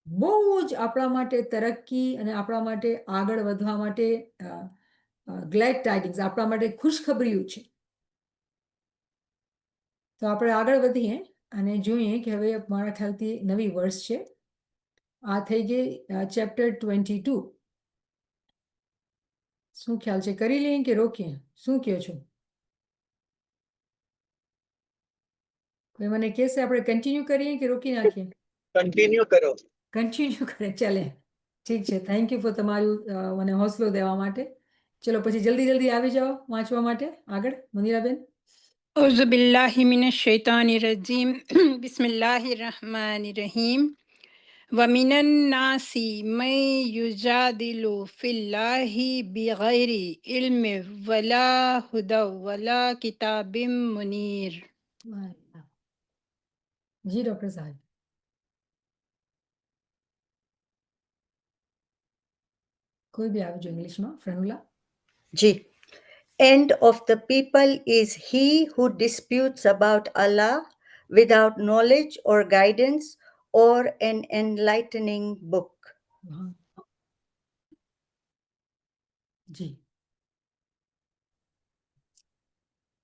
બહુ જ આપણા માટે તરક્કી અને આપણા માટે આગળ વધવા માટે ગ્લેડ ટાઇડિંગ્સ, આપણા માટે ખુશખબરીઓ છે. તો આપણે આગળ વધીએ અને જોઈએ કે હવે મારા ખ્યાલથી નવી વર્ષ છે. આ થઈ ગઈ ચેપ્ટર 22. શું ખ્યાલ છે, કરી લઈએ કે રોકીએ? શું કહો છો? કોઈ મને કહેશે આપણે કન્ટિન્યુ કરીએ કે રોકી નાખીએ? કન્ટિન્યુ કરો. કન્ટિન્યુ કરે, ચાલે, ઠીક છે. થેન્ક યુ ફોર તમારું મને હોસલો દેવા માટે. ચલો પછી જલ્દી આવી જાઓ વાંચવા માટે. આગળ મંદિરાબેન. औज़ु बिल्लाहि मिनश शैतानिर रजीम बिस्मिल्लाहिर रहमानिर रहीम व मिनन नासी मैं युजादिलु फिल्लाहि बिगैरि इल्म वला हुदा वला किताबिम मुनीर. જી ડૉક્ટર સાહેબ. કોઈ બી આવજો ઇંગ્લિશમાં. ફ્રેન્ડુલા. Ji. End of the people is he who disputes about Allah without knowledge or guidance or an enlightening book. જી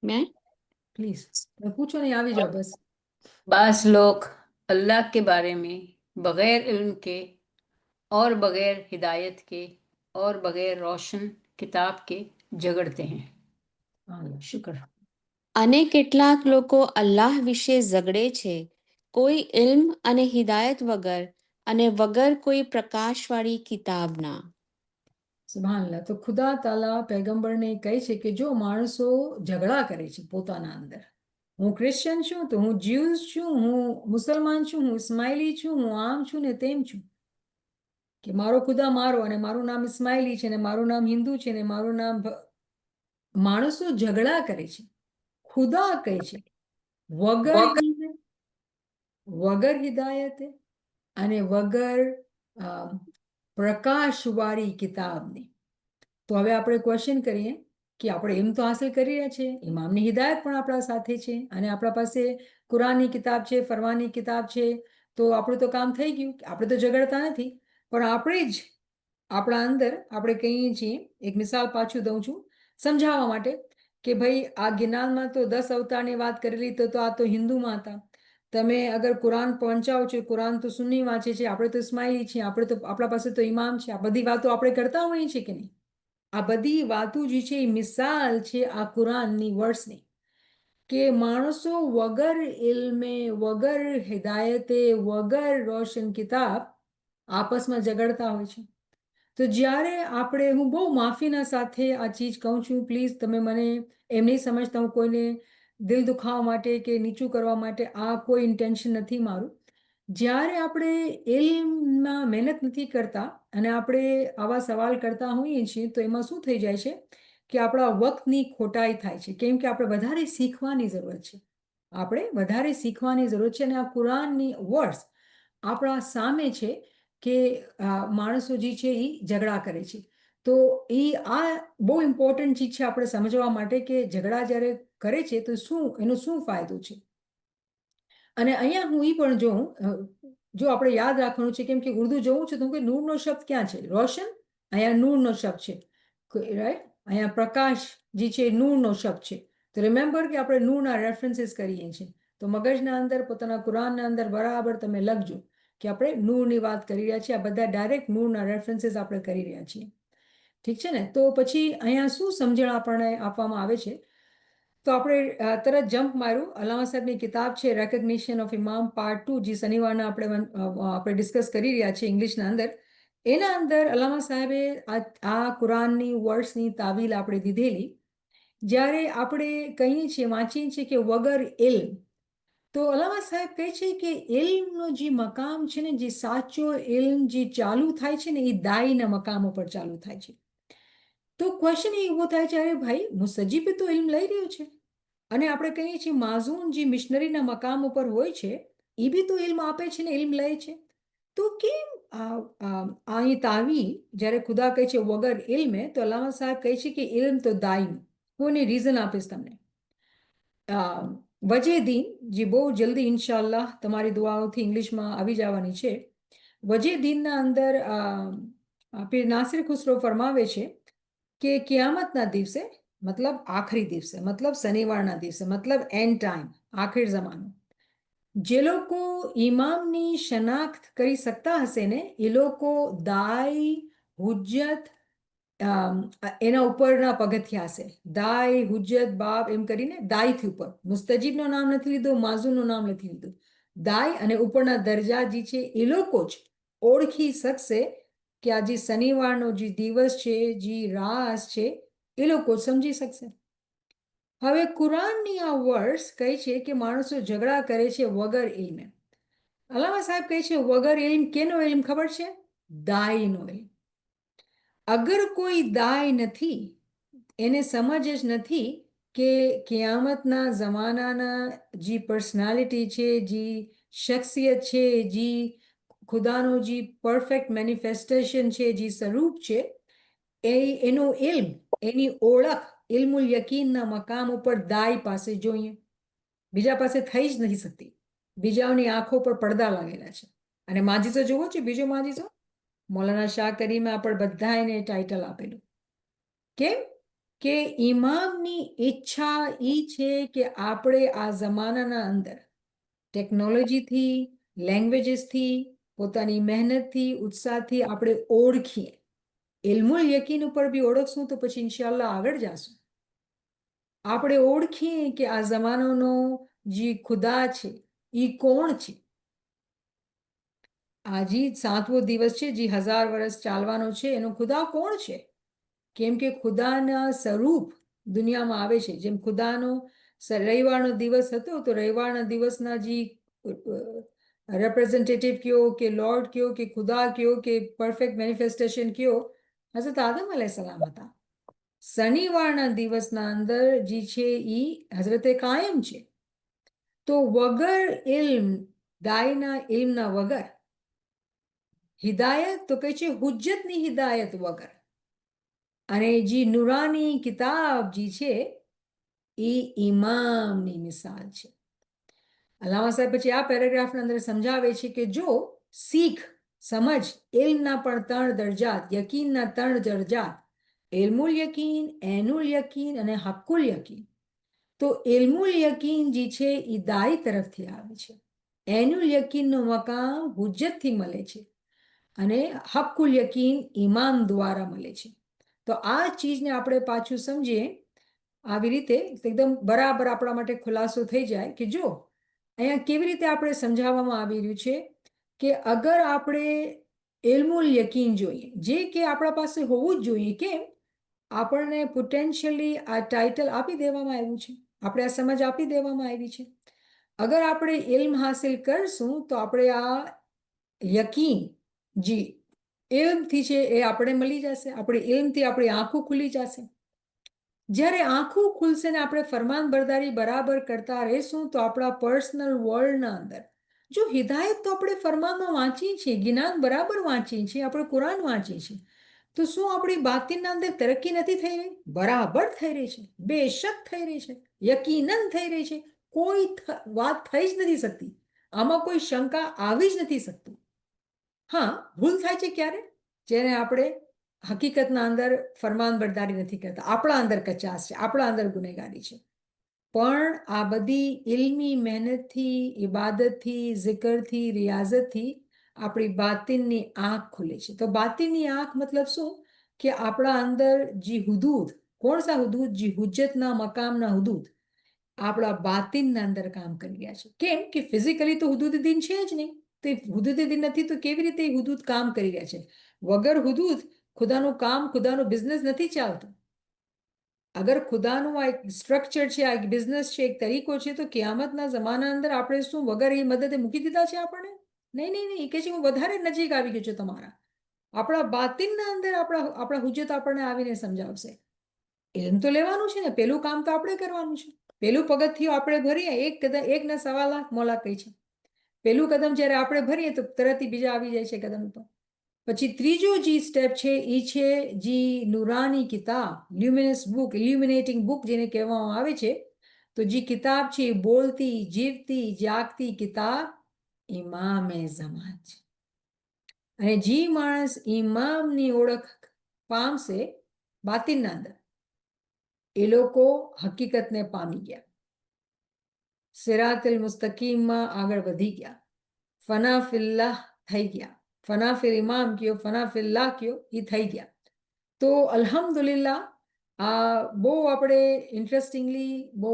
मैं પ્લીઝ પૂછો નહીં, આવી જાઓ બસ. बास लोग अल्लाह के बारे में बगैर इल्म के और बगैर हिदायत के और बगैर रोशन किताब के झगड़ते हैं. શુક્ર. અને કેટલાક લોકો અલ્લાહ વિશે ઝઘડે છે, કોઈ ઇલ્મ અને હિદાયત વગર અને વગર કોઈ પ્રકાશવાળી કિતાબના. સુભાનઅલ્લાહ. તો ખુદા તાલા પૈગંબરને કહે છે કે જો માણસો ઝઘડા કરે છે પોતાના અંદર, હું ક્રિશ્ચિયન છું તો હું જ્યુઝ છું, હું મુસલમાન છું, હું ઇસ્માઇલી છું, હું આમ છું ને તેમ છું, કે મારો ખુદા મારો અને મારું નામ ઇસ્માઇલી છે ને મારું નામ હિન્દુ છે ને મારું નામ માણસો ઝઘડા કરે છે. ખુદા કહે છે વગર હિદાયતે અને વગર પ્રકાશવાળી કિતાબની. તો હવે આપણે ક્વેશ્ચન કરીએ કે આપણે એમ તો હાંસલ કરી રહ્યા છે, ઇમામની હિદાયત પણ આપણા સાથે છે અને આપણા પાસે કુરાનની કિતાબ છે, ફરમાનની કિતાબ છે, તો આપણું તો કામ થઈ ગયું. આપણે તો ઝઘડતા નથી, પણ આપણે જ આપણા અંદર આપણે કહીએ છીએ. એક મિસાલ પાછું દઉં છું સમજાવવા માટે. કે ભાઈ આ જ્ઞાનમાં તો 10 અવતારની વાત કરેલી તો આ તો હિન્દુમાં હતા. તમે અગર કુરાન પહોંચાવો છો, કુરાન તો સુન્ની વાંચે છે, આપણે તો ઇસ્માઇલી છીએ, આપણે તો આપણા પાસે તો ઇમામ છે. આ બધી વાતો આપણે કરતા હોઈએ છીએ કે નહીં? આ બધી વાતો જે છે એ મિસાલ છે આ કુરાનની વર્ડ્સની, કે માણસો વગર ઇલ્મે, વગર હિદાયતે, વગર રોશન કિતાબ આપસમાં ઝઘડતા હોય છે. તો જ્યારે આપણે, હું બહુ માફીના સાથે આ ચીજ કહું છું, પ્લીઝ તમે મને એમ નહીં સમજતા હું કોઈને દિલ દુખાવા માટે કે નીચું કરવા માટે, આ કોઈ ઇન્ટેન્શન નથી મારું. જ્યારે આપણે ઇલ્મમાં મહેનત નથી કરતા અને આપણે આવા સવાલ કરતા હોઈએ છીએ તો એમાં શું થઈ જાય છે કે આપણા વક્તની ખોટાઈ થાય છે. કેમ કે આપણે વધારે શીખવાની જરૂરત છે, આપણે વધારે શીખવાની જરૂર છે. અને આ કુરાનની વર્ડ્સ આપણા સામે છે કે માણસો જે છે એ ઝઘડા કરે છે. તો આ બહુ ઇમ્પોર્ટન્ટ ચીજ છે આપણે સમજવા માટે કે ઝઘડા જ્યારે કરે છે તો એનો શું ફાયદો છે. અને અહીંયા હું એ પણ જોઉં, જો આપણે યાદ રાખવાનું છે, કેમ કે ઉર્દુ જોવું છે તો કે નૂરનો શબ્દ ક્યાં છે? રોશન. અહીંયા નૂરનો શબ્દ છે, રાઈટ? અહીંયા પ્રકાશ જે છે નૂરનો શબ્દ છે. તો રિમેમ્બર કે આપણે નૂરના રેફરન્સીસ કરીએ છીએ. તો મગજના અંદર, પોતાના કુરાનના અંદર બરાબર તમે લખજો કે આપણે નૂરની વાત કરી રહ્યા છીએ. આ બધા ડાયરેક્ટ નૂરના રેફરન્સીસ આપણે કરી રહ્યા છીએ. ઠીક છે ને? તો પછી અહીંયા શું સમજણ આપણને આપવામાં આવે છે? તો આપણે તરત જમ્પ માર્યું. અલ્લામા સાહેબની કિતાબ છે રેકગ્નિશન ઓફ ઇમામ પાર્ટ 2, જે શનિવારના આપણે ડિસ્કસ કરી રહ્યા છીએ ઇંગ્લિશના અંદર. એના અંદર અલ્લામા સાહેબે આ કુરાનની વર્ડ્સની તાવીલ આપણે દીધેલી. જ્યારે આપણે કહીએ છીએ, વાંચીએ છીએ કે વગર ઇલ્મ, તો અલ્લામા સાહેબ કહે છે કે ઇલ્મનો જે મકામ છે ને, જે સાચો ઇલ્મ જે ચાલુ થાય છે ને, એ દાઈના મકામ ઉપર ચાલુ થાય છે. તો ક્વેશ્ચન એ ઉભો થાય છે, અરે ભાઈ મુસજ્જિબ તો ઇલ્મ લઈ રહ્યો છે, અને આપણે કહીએ છીએ માઝૂન જે મિશનરીના મકામ ઉપર હોય છે એ બી તો ઇલ્મ આપે છે ને, ઇલ્મ લે છે. તો કેમ અહીં તાવી જ્યારે ખુદા કહે છે વગર ઇલ્મે, તો અલ્લામા સાહેબ કહે છે કે ઇલ્મ તો દાઈમ. હું એની રીઝન આપીશ તમને. વજેદીન, જે બહુ જલ્દી ઇન્શાલ્લાહ તમારી દુઆઓથી ઇંગ્લિશમાં આવી જવાની છે. વજેદીનના અંદર પીર નાસિર ખુસરો ફરમાવે છે કે કિયામતના દિવસે, મતલબ આખરી દિવસે, મતલબ શનિવારના દિવસે, મતલબ એન્ડ ટાઈમ, આખિર જમાનો, જે લોકો ઇમામની શનાખ્ત કરી શકતા હશે ને, એ લોકો દાઈ, હુજ્જત, એના ઉપરના પગથિયા છે. દાઈ, હુજ્જત, બાબ એમ કરીને દાઈથી ઉપર. મુસ્તજીબનું નામ નથી લીધું, માઝૂનનું નામ નથી લીધું. દાઈ અને ઉપરના દરજા જે છે એ લોકો જ ઓળખી શકશે કે આ જે શનિવારનો જે દિવસ છે, જે રાસ છે, એ લોકો સમજી શકશે. હવે કુરાનની આ વર્ડ્સ કહે છે કે માણસો ઝઘડા કરે છે વગર ઇલ્મે. અલ્લામા સાહેબ કહે છે વગર ઇલ્મ. કેનો ઇલ્મ ખબર છે? દાઈનો ઇલ્મ. અગર કોઈ દાય નથી, એને સમજ જ નથી કે કિયામતના જમાનાના જે પર્સનાલિટી છે, જે શખ્સિયત છે, જે ખુદાનો જે પરફેક્ટ મેનિફેસ્ટેશન છે, જે સ્વરૂપ છે, એનો ઇલ્મ, એની ઓળખ ઇલ્મુલ યકીનના મકામ ઉપર દાય પાસે જોઈએ. બીજા પાસે થઈ જ નથી શકતી. બીજાઓની આંખો પર પડદા લાગેલા છે. અને માજીસો જોવો છે, બીજો માજીસો મૌલાના શાહ કરીમે આપણે બધા એને ટાઇટલ આપેલું. કેમ કે ઇમામની ઈચ્છા એ છે કે આપણે આ જમાનાના અંદર ટેકનોલોજીથી, લેંગ્વેજીસથી, પોતાની મહેનતથી, ઉત્સાહથી આપણે ઓળખીએ. ઇલ્મુલ યકીન ઉપર બી ઓળખશું તો પછી ઇન્શાલ્લાહ આગળ જાશું. આપણે ઓળખીએ કે આ જમાનાનો જે ખુદા છે એ કોણ છે. આજે 7મો દિવસ છે, જે 1000 વર્ષ ચાલવાનો છે, એનો ખુદા કોણ છે? કેમ કે ખુદાના સ્વરૂપ દુનિયામાં આવે છે. જેમ ખુદાનો રવિવારનો દિવસ હતો, તો રવિવારના દિવસના જે રેપ્રેઝેન્ટેટિવ કયો કે લોર્ડ કયો કે ખુદા કયો કે પરફેક્ટ મેનિફેસ્ટેશન કયો, હઝરત આદમ અલૈહિસ્સલામ હતા. શનિવારના દિવસના અંદર જે છે એ હઝરતે કાયમ છે. તો વગર ઇલ્મ, દાયના ઇલ્મના વગર, હિદાયત તો કહે છે હુજ્જતની હિદાયત વગર, અને જે નુરાની કિતાબ જે છે એ ઇમામની મિસાલ છે. અલ્લામા સાહેબ પછી આ પેરેગ્રાફના અંદર સમજાવે છે કે જો શીખ, સમજ, ઇલ્મના પણ 3 દરજાત, યકીનના 3 દરજાત, ઇલ્મુલ યકીન, એનુલ યકીન અને હક્કુલ યકીન. તો ઇલ્મુલ યકીન જે છે એ દાઈ તરફથી આવે છે. એનુલ યકીનનો મકામ હુજ્જતથી મળે છે અને હક્કુલ યકીન ઇમામ દ્વારા મળે છે. તો આ ચીજને આપણે પાછું સમજીએ આવી રીતે એકદમ બરાબર આપણા માટે ખુલાસો થઈ જાય કે જો અહીંયા કેવી રીતે આપણે સમજાવવામાં આવી રહ્યું છે કે અગર આપણે ઇલ્મુલ યકીન જોઈએ, જે કે આપણા પાસે હોવું જ જોઈએ. કેમ? આપણને પોટેન્શિયલી આ ટાઇટલ આપી દેવામાં આવ્યું છે, આપણે આ સમજ આપી દેવામાં આવી છે. અગર આપણે ઇલ્મ હાસિલ કરશું તો આપણે આ યકીન જે ઇલ્મથી છે એ આપણે મળી જશે. આપણે ઇલ્મથી આપણી આંખો ખુલી જશે. જ્યારે આંખો ખુલશે ને આપણે ફરમાન બરદારી બરાબર કરતા રહેશું તો આપણા પર્સનલ વર્લ્ડના અંદર જો હિદાયત તો આપણે ફરમાનમાં વાંચીએ છીએ, જ્ઞાન બરાબર વાંચીએ છીએ, આપણે કુરાન વાંચીએ છીએ, તો શું આપણી બાતિનના અંદર તરક્કી નથી થઈ રહી? બરાબર થઈ રહી છે, બેશક થઈ રહી છે, યકીનન થઈ રહી છે. કોઈ વાત થઈ જ નથી શકતી, આમાં કોઈ શંકા આવી જ નથી શકતું. હા, ભૂલ થાય છે ક્યારે? જેને આપણે હકીકતના અંદર ફરમાન બરદારી નથી કરતા, આપણા અંદર કચાશ છે, આપણા અંદર ગુનેગારી છે. પણ આ બધી ઇલ્મી મહેનતથી, ઇબાદતથી, zikરથી, રિયાઝતથી આપણી બાતિનની આંખ ખુલે છે. તો બાતિનની આંખ મતલબ શું? કે આપણા અંદર જે હુદૂદ, કોણ સા હુદૂદ? જે હુજ્જતના મકામના હુદૂદ આપણા બાતિનના અંદર કામ કરી રહ્યા છે. કેમ કે ફિઝિકલી તો હુદૂદ દીન છે જ નહીં, તો હુદૂદ દીન નથી તો કેવી રીતે હુદૂદ કામ કરી રહ્યા છે? વગર હુદૂદ ખુદાનું કામ, ખુદાનો બિઝનેસ નથી ચાલતો. અગર ખુદાનું આ એક સ્ટ્રક્ચર છે, આ એક બિઝનેસ છે, એક તરીકો છે, તો કિયામતના જમાના અંદર આપણે શું વગર એ મદદે મૂકી દીધા છે આપણને? નહીં નહીં નહીં, એ કહે છે હું વધારે નજીક આવી ગયો છું તમારા. આપણા બાતિનના અંદર આપણા હુજ્જત આપણને આવીને સમજાવશે. ઇલ્મ તો લેવાનું છે ને, પેલું કામ તો આપણે કરવાનું છે. પેલું પગથિયું આપણે ભરીએ, એકના 1.25 લાખ મોલા કહી છે. પેલું કદમ જ્યારે આપણે ભરીએ તો તરત બીજા આવી જાય છે કદમ ઉપર. પછી ત્રીજો જે સ્ટેપ છે એ છે જે નુરાની કિતાબ, લ્યુમિનસ બુક, ઇલ્યુમિનેટિંગ બુક જેને કહેવામાં આવે છે. તો જે કિતાબ છે એ બોલતી, જીવતી, જાગતી કિતાબ ઇમામે ઝમાન છે. અને જે માણસ ઇમામની ઓળખ પામશે બાતિનના અંદર, એ લોકો હકીકતને પામી ગયા, સિરાતલ મુસ્તકીમમાં આગળ વધી ગયા, ફના ફિલ્લાહ થઈ ગયા. ફના ફિલ ઇમામ કયો, ફના ફિલ્લાહ કયો, એ થઈ ગયા. તો અલ્હમ્દુલિલ્લાહ આ બહુ આપણે ઇન્ટરેસ્ટિંગલી બહુ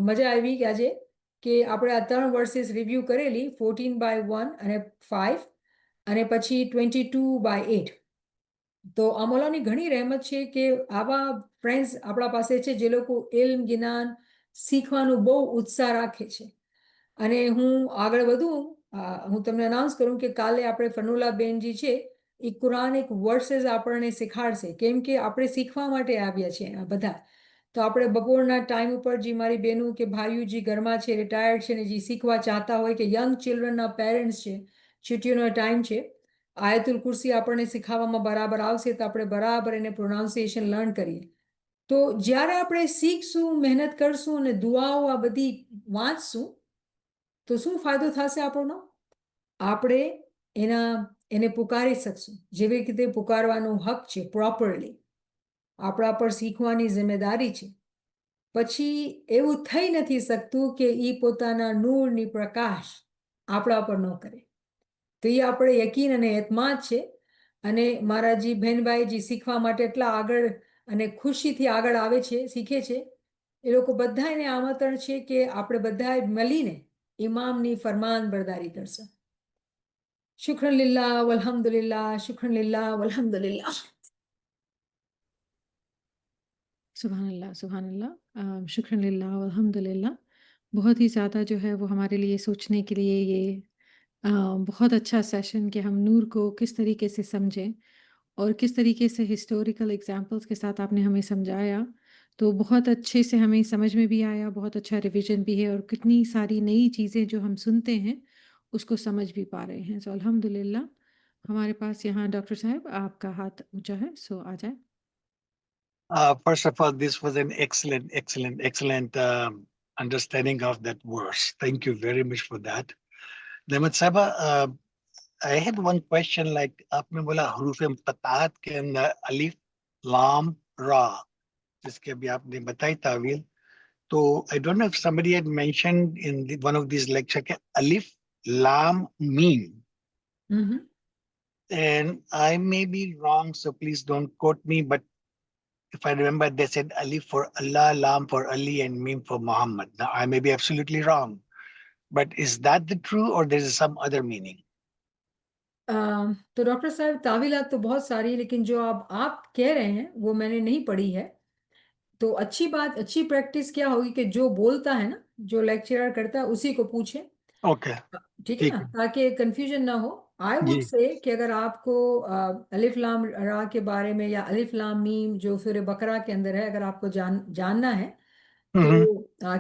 મજા આવી કે આજે કે આપણે આ 3 વર્સિસ રિવ્યૂ કરેલી, 14/1 અને 5 અને પછી 22/8. તો આ મૌલાની ઘણી રહેમત છે કે આવા ફ્રેન્ડ્સ આપણા પાસે છે જે લોકો ઇલ્મ, જ્ઞાન શીખવાનું બહુ ઉત્સાહ રાખે છે. અને હું આગળ વધું, હું તમને અનાઉન્સ કરું કે કાલે આપણે ફનુલા બેનજી છે એ કુરાનિક વર્સેસ આપણને શીખાડશે. કેમ કે આપણે શીખવા માટે આવ્યા છીએ આ બધા. તો આપણે બપોરના ટાઈમ ઉપર જે મારી બહેનો કે ભાઈઓ જે ઘરમાં છે, રિટાયર્ડ છે ને જે શીખવા ચાહતા હોય કે યંગ ચિલ્ડ્રનના પેરેન્ટ્સ છે, છુટ્ટીઓનો ટાઈમ છે, આયતુલ કુર્સી આપણને શીખાવવામાં બરાબર આવશે તો આપણે બરાબર એને પ્રોનાઉન્સિએશન લર્ન કરીએ. તો જ્યારે આપણે શીખશું, મહેનત કરશું અને દુઆઓ આ બધી વાંચશું તો શું ફાયદો થશે આપણનો? આપણે એને પુકારી શકશું જેવી રીતે પુકારવાનો હક છે પ્રોપરલી. આપણા પર શીખવાની જિમ્મેદારી છે. પછી એવું થઈ નથી શકતું કે એ પોતાના નૂરની પ્રકાશ આપણા પર ન કરે. તો એ આપણે યકીન અને એતમાદ છે. અને મારા જે બહેનભાઈ જે શીખવા માટે એટલા આગળ અને ખુશીથી આગળ આવે છે, શીખે છે, એ લોકો બધાને આમંત્રણ છે કે આપણે બધાએ મળીને ઇમામની ફરમાન બરદારી કરશું. શુક્રન લિલ્લાહ વલ્હમ્દુલિલ્લાહ, શુક્રન લિલ્લાહ વલ્હમ્દુલિલ્લાહ. सुभान अल्लाह, शुक्र लिल्लाह अल्हम्दुलिल्लाह। बहुत ही ज़्यादा जो है वो हमारे लिए सोचने के लिए ये बहुत अच्छा सेशन कि हम नूर को किस तरीके से समझें और किस तरीके से हिस्टोरिकल एग्जाम्पल्स के साथ आपने हमें समझाया। तो बहुत अच्छे से हमें समझ में भी आया, बहुत अच्छा रिवीजन भी है और कितनी सारी नई चीज़ें जो हम सुनते हैं उसको समझ भी पा रहे हैं। सो अल्हम्दुलिल्लाह। हमारे पास यहाँ डॉक्टर साहब आपका हाथ ऊंचा है, सो आ जाए। First of all, this was an excellent understanding of that verse. Thank you very much for that. Nehmat Sahaba, I had one question. Like आपने बोला हरूफ मुक़त्ताअत के अंदर अलिफ, लाम Ra, जिसके अभी आपने बताई तावील. So I don't know if somebody had mentioned in one of these lectures alif, lam, mim. Mhm. And I may be wrong, so please don't quote me. But if I remember, they said alif for Allah, lam for Ali, and mim for Muhammad. Now I may be absolutely wrong. But is that the true or there is some other meaning? तो doctor साहब तावीलात तो बहुत सारी है, लेकिन जो आप कह रहे हैं वो मैंने नहीं पढ़ी है। तो अच्छी बात, अच्छी प्रैक्टिस क्या होगी कि जो बोलता है ना, जो लेक्चरर करता है उसी को पूछें, Okay. ठीक है ना, ताकि कंफ्यूजन ना हो। आई वुड जी. से कि अगर आपको अलिफ लाम रा के बारे में या अलिफ लाम मीम जो सूरह बकरा के अंदर है, अगर आपको जानना है तो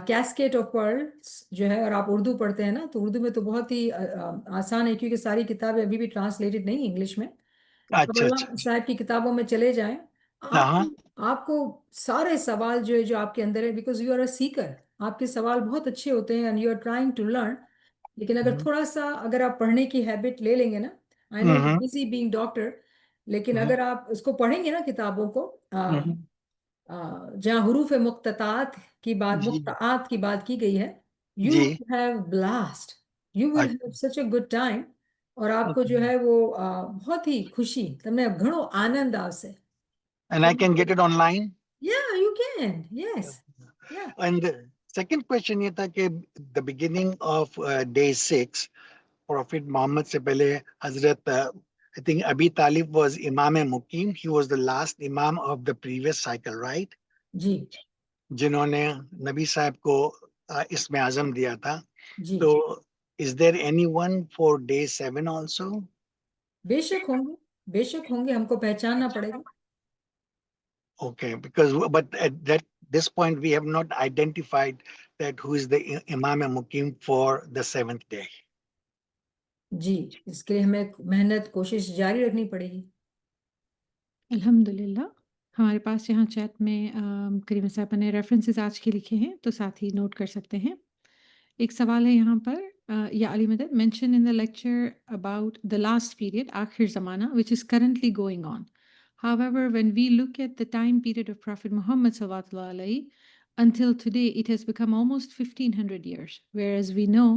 कैस्केड ऑफ पर्ल्स जो है, और आप उर्दू पढ़ते हैं ना, तो उर्दू में तो बहुत ही आसान है, क्योंकि सारी किताबें अभी भी ट्रांसलेटेड नहीं इंग्लिश में। अब अच्छा, अल्लाह अच्छा. साहब की किताबों में चले जाएं, हाँ. आपको सारे सवाल जो है जो आपके अंदर है, because you are a seeker, आपके सवाल बहुत अच्छे होते हैं and you are trying to learn. लेकिन अगर थोड़ा सा अगर आप पढ़ने की हैबिट ले लेंगे ना, I know hmm. Busy being doctor, लेकिन हम्म. अगर आप उसको पढ़ेंगे ना किताबों को, हम्म. जहाँ हुरूफ मुक्ततात जी. की बात की गई है, यू जी. Have blast, you will have अच्छा. सच अ गुड टाइम, और आपको Okay. जो है वो बहुत ही खुशी, તમને ઘણો આનંદ આવશે. And I can get it online? Yeah, you can. Yes. Yeah. And the second question ये था कि the beginning of day 6, Prophet Muhammad से पहले Hazrat, I think Abi Talib was Imam Mukim. He was the last Imam of the previous cycle, right? जी जिन्होंने नबी साहब को इसमें आजम दिया था. जी तो is there anyone for day 7 also? बेशक होंगे, हमको पहचानना पड़ेगा. Okay, because but at this point we have not identified that who is the Imam Mukim for the 7th day. जी, इसके लिए हमें मेहनत कोशिश जारी रखनी पड़ेगी. अल्हम्दुलिल्लाह हमारे पास यहाँ चैट में करीम साहब ने रेफरेंसेस आज के लिखे हैं, तो साथ ही नोट कर सकते हैं. एक सवाल है यहाँ पर, या अली मदद mention in the lecture about the last period आखिर ज़माना which is currently going on. However, when we look at the time period of Prophet Muhammad sallallahu alaihi until today, it has become almost 1500 years, whereas we know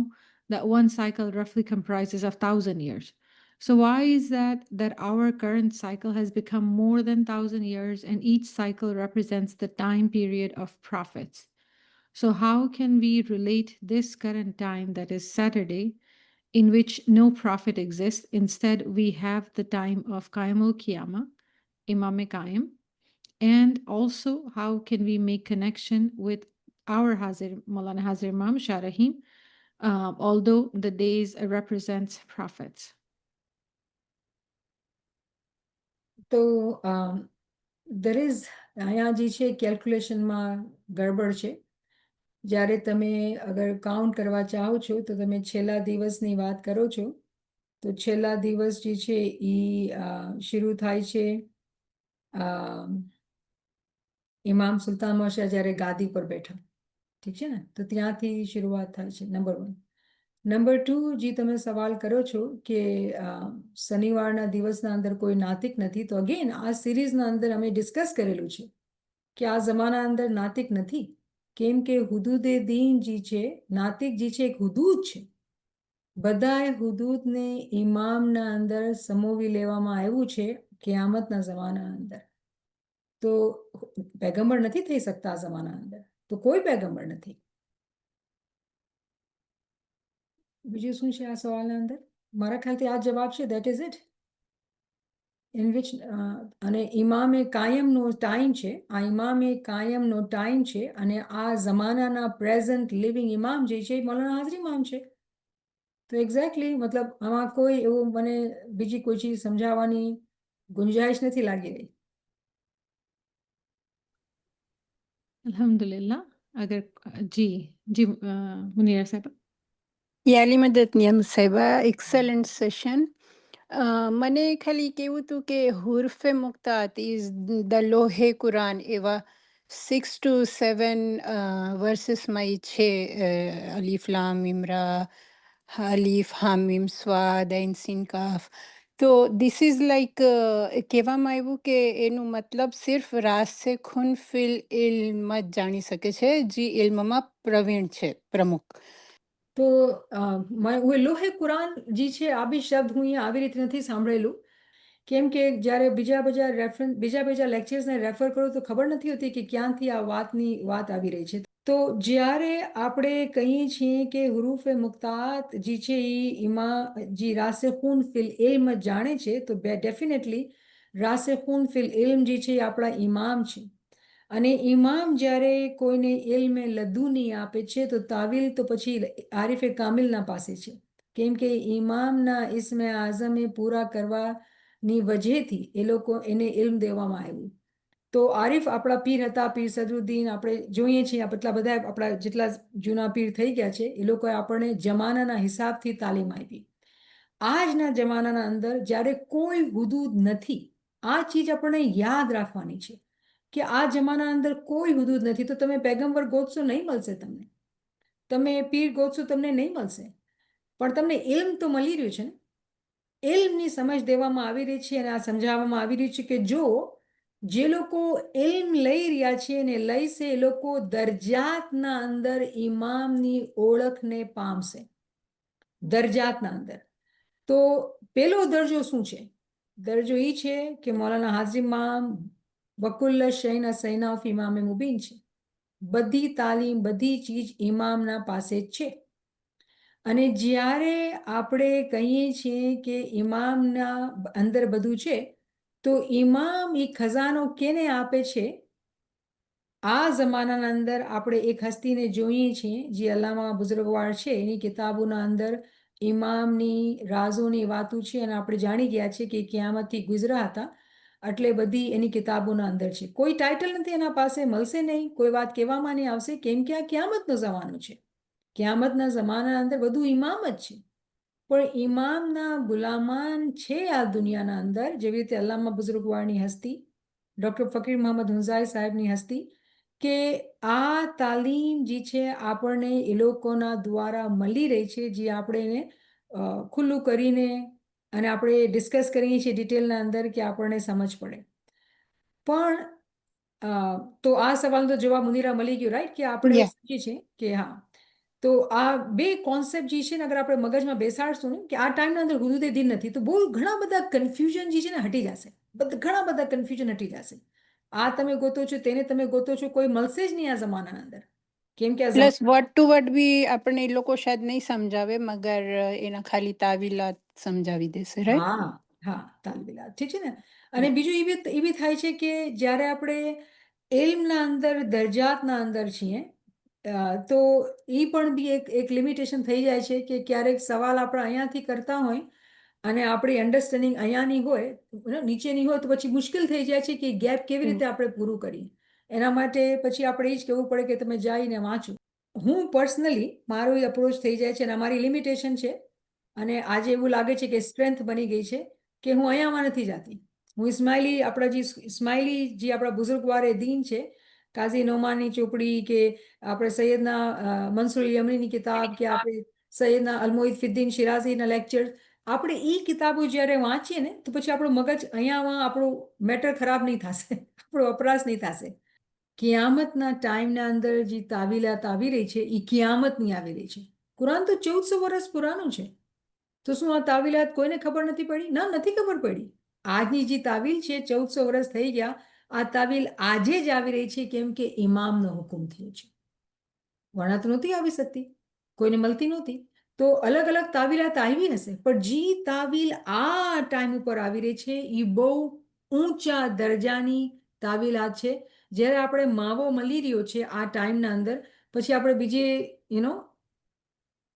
that one cycle roughly comprises of 1000 years. So why is that our current cycle has become more than 1000 years, and each cycle represents the time period of prophets? So how can we relate this current time, that is Saturday, in which no prophet exists? Instead, we have the time of Qaimul Qiyamah, Imam Qaim. And also, how can we make connection with our Hazir, Maulana Hazir Imam Shah Rahim, although the days represents prophets? તો there is અહીંયા જે છે કેલ્ક્યુલેશનમાં ગડબડ છે. જ્યારે તમે અગર count કરવા ચાહો છો તો તમે છેલ્લા દિવસની વાત કરો છો, તો છેલ્લા દિવસ જે છે એ શરૂ થાય છે ઇમામ સુલતાન મોશા જ્યારે ગાદી પર બેઠા, ઠીક છે ને, તો ત્યાંથી શરૂઆત થાય છે. નંબર 1. નંબર 2, જે તમે સવાલ કરો છો કે શનિવારના દિવસના અંદર કોઈ નાતિક નથી, તો અગેન આ સિરીઝના અંદર અમે ડિસ્કસ કરેલું છે કે આ જમાના અંદર નાતિક નથી, કેમ કે હુદૂદે દીન જે છે, નાતિક જે છે એક હુદૂદ છે. બધાએ હુદૂદને ઇમામના અંદર સમોવી લેવામાં આવ્યું છે કિયામતના જમાના અંદર. તો पैगंबर નથી થઈ શકતા આ જમાના અંદર, તો કોઈ पैगंबर નથી. બીજું શું છે આ સવાલના અંદર? મારા ખ્યાલથી આ જવાબ છે, that is it. In which અને ઇમામે કાયમનો ટાઈમ છે, આ ઇમામે કાયમનો ટાઈમ છે, અને આ જમાનાના પ્રેઝન્ટ લિવિંગ ઇમામ જે છે મૌલાના હાજરી ઇમામ છે. તો એક્ઝેક્ટલી મતલબ આમાં કોઈ એવું મને બીજી કોઈ ચીજ સમજાવવાની ગુંજાઈશ નથી લાગી રહી. अल्हम्दुलिल्लाह. अगर जी जी मुनीरा साहब. યાલી મદદ નિયમ સાહેબા, એક્સલન્ટ સેશન. મને ખાલી કેવું હતું કે હુર્ફે મુક્તાત ઇઝ ધ લોહે કુરાન, એવા 6 to 7 વર્સિસમાં એ છે. અલીફ લામ મિમરા, અલીફ હામિમ સ્વાદ, ઐન સિન કાફ. તો ધીસ ઇઝ લાઈક કહેવામાં આવ્યું કે એનું મતલબ સિર્ફ રાસે ખૂન ફિલ ઇલ્મ જ જાણી શકે છે, જે ઇલ્મમાં પ્રવીણ છે, પ્રમુખ. તો હું લોહે કુરાન જે છે આ બી શબ્દ હું અહીંયા આવી રીતે નથી સાંભળેલું, કેમ કે જ્યારે બીજા લેક્ચર્સને રેફર કરું તો ખબર નથી હોતી કે ક્યાંથી આ વાત આવી રહી છે. તો જ્યારે આપણે કહીએ છીએ કે હુરૂફે મુક્તાત જે છે એ જે રાસિખૂન ફિલ ઇલ્મ જાણે છે, તો ડેફિનેટલી રાસિખૂન ફિલ ઇલ્મ જે છે એ આપણા ઇમામ છે. અને ઇમામ જ્યારે કોઈને ઇલ્મે લદુની આપે છે તો તાવીલ તો પછી આરિફે કામિલના પાસે છે, કેમ કે ઇમામના ઇસ્મે આઝમે પૂરા કરવાની વજહથી એને ઇલ્મ દેવામાં આવ્યું. તો આરિફ આપણા પીર હતા, પીર સદરુદ્દીન, આપણે જોઈએ છીએ એટલા બધા આપણા જેટલા જૂના પીર થઈ ગયા છે એ લોકોએ આપણને જમાનાના હિસાબથી તાલીમ આપી. આજના જમાનાના અંદર જ્યારે કોઈ હુદૂદ નથી, આ ચીજ આપણને યાદ રાખવાની છે કે આ જમાના અંદર કોઈ હુદૂદ નથી. તો તમે પેગમ્બર ગોતશો નહીં મળશે, તમે પીર ગોતશો તમને નહીં મળશે, પણ તમને ઇલ્મ તો મળી રહ્યું છે ને. ઇલ્મની સમજ દેવામાં આવી રહી છે અને આ સમજાવવામાં આવી રહ્યું છે કે જો જે લોકો ઇલ્મ લઈ રહ્યા છે અને લઈશે એ લોકો દરજાતના અંદર ઇમામની ઓળખને પામશે. દરજાતના અંદર તો પેલો દરજો શું છે? દરજો એ છે કે મૌલાના હાજી ઇમામ વકુલ્લ શૈના સૈના ઓફ ઇમામે મુબીન છે. બધી તાલીમ, બધી ચીજ ઇમામના પાસે જ છે. અને જ્યારે આપણે કહીએ છીએ કે ઇમામના અંદર બધું છે, તો ઇમામ એ ખજાનો કેને આપે છે? આ જમાનાના અંદર આપણે એક હસ્તીને જોઈએ છીએ જે અલ્લામા બુઝુર્ગવાળ છે, એની કિતાબોના અંદર ઇમામની રાઝોની વાતો છે અને આપણે જાણી ગયા છે કે કિયામતથી ગુજરા હતા, એટલે બધી એની કિતાબોના અંદર છે. કોઈ ટાઇટલ નથી એના પાસે, મળશે નહીં, કોઈ વાત કહેવામાં નહીં આવશે, કેમ કે આ કિયામતનો જમાનો છે. કિયામતના જમાનાના અંદર બધું ઇમામ જ છે. પણ ઇમામના ગુલામાન છે આ દુનિયાના અંદર, જેવી રીતે અલ્લામા બુઝુર્ગવાળની હસ્તી, ડૉક્ટર ફકીર મોહમ્મદ હુંઝાઈ સાહેબની હસ્તી, કે આ તાલીમ જે છે આપણને એ લોકોના દ્વારા મળી રહી છે, જે આપણે એને ખુલ્લું કરીને અને આપણે ડિસ્કસ કરીએ છીએ ડિટેલના અંદર કે આપણને સમજ પડે. પણ તો આ સવાલનો જવાબ મુનીરા મળી ગયો, રાઈટ, કે આપણે સમજીએ છીએ કે હા. તો આ બે કોન્સેપ્ટ જે છે ને અગર આપણે મગજમાં બેસાડશું ને કે આ ટાઈમના અંદર હુદૂદે દિન નથી, તો બહુ ઘણા બધા કન્ફ્યુઝન જે છે ને હટી જશે, ઘણા બધા કન્ફ્યુઝન હટી જશે. આ તમે ગોતો છો, તેને તમે ગોતો છો, કોઈ મળશે જ નહીં આ જમાનાના અંદર, કેમ કે પ્લસ વર્ડ ટુ વર્ડ બી આપણને એ લોકો શાયદ નહીં સમજાવે, મગર એના ખાલી તાવીલાત સમજાવી દેશે, રાઈટ? હા હા, તાલબિલાત ઠીક છે ને. અને બીજું એવી થાય છે કે જ્યારે આપણે ઇલ્મના અંદર દરજાતના અંદર છીએ, તો એ પણ બી એક લિમિટેશન થઈ જાય છે કે ક્યારેક સવાલ આપણે અહીંયાથી કરતા હોય અને આપણી અન્ડરસ્ટેન્ડિંગ અહીંયાની હોય, નીચેની હોય, તો પછી મુશ્કેલ થઈ જાય છે કે ગેપ કેવી રીતે આપણે પૂરું કરીએ. એના માટે પછી આપણે એ જ કહેવું પડે કે તમે જઈને વાંચો. હું પર્સનલી મારો એ અપ્રોચ થઈ જાય છે અને અમારી લિમિટેશન છે, અને આજે એવું લાગે છે કે સ્ટ્રેન્થ બની ગઈ છે કે હું અહીંયામાં નથી જતી. હું ઇસ્માઇલી જે આપણા બુઝુર્ગવારે દીન છે, કાઝી નોમાનની ચોપડી, કે આપણે સૈયદના મંસૂર યમનીની કિતાબ, કે આપણે સૈયદના અલમોઈદ ફિદ્દીન શિરાઝીના લેક્ચર, આપણે એ કિતાબો જ્યારે વાંચીએ ને તો પછી આપણું મગજ અહીંયામાં આપણું મેટર ખરાબ નહીં થશે, આપણો વપરાશ નહીં થશે. કિયામતના ટાઈમના અંદર જે તાવીલાત આવી રહી છે એ કિયામતની આવી રહી છે. કુરાન તો 1400 વર્ષ પુરાનું છે, તો શું આ તાવીલાત કોઈને ખબર નથી પડી? ના, નથી ખબર પડી. આજની જે તાવીલ છે 1400 વર્ષ થઈ ગયા, આ તાવીલ આજે જ આવી રહી છે, કેમ કે ઇમામનો હુકમ થયો છે. વણા તો નહોતી આવી શકતી, કોઈને મળતી નહોતી, તો અલગ અલગ તાવીલાત આવી હશે, પણ જે તાવીલ આ ટાઈમ ઉપર આવી રહી છે એ બહુ ઊંચા દરજાની તાવીલાત છે. જ્યારે આપણે માવો મળી રહ્યો છે આ ટાઈમના અંદર, પછી આપણે બીજે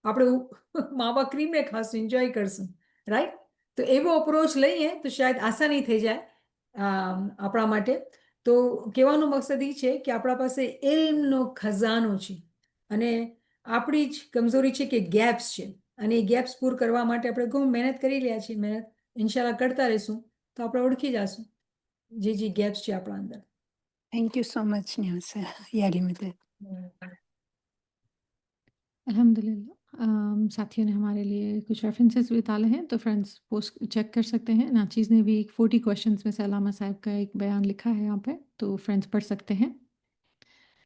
આપણે માવા ક્રીમે ખાશું, એન્જોય કરશું, રાઈટ. તો એવો અપ્રોચ લઈએ તો શાયદ આસાની થઈ જાય આપણા માટે. તો કહેવાનો મકસદ એ છે કે આપણા પાસે ઇલ્મનો ખજાનો છે અને આપણી જ કમજોરી છે કે ગેપ્સ છે, અને એ ગેપ્સ પૂર કરવા માટે આપણે ઘણું મહેનત કરી રહ્યા છીએ. મહેનત ઇન્શાલ્લાહ કરતા રહીશું તો આપણે ઓળખી જશું જે ગેપ્સ છે આપણા અંદર. Thank you so much Nysa યાલી મદદ. अल्हम्दुलिल्लाह। साथियों ने हमारे लिए कुछ रेफरेंसेस भी डाले हैं, तो फ्रेंड्स पोस्ट चेक कर सकते हैं। नाचीज़ ने भी 40 क्वेश्चंस में से अलामा साहब का एक बयान लिखा है यहाँ पे, तो फ्रेंड्स पढ़ सकते हैं।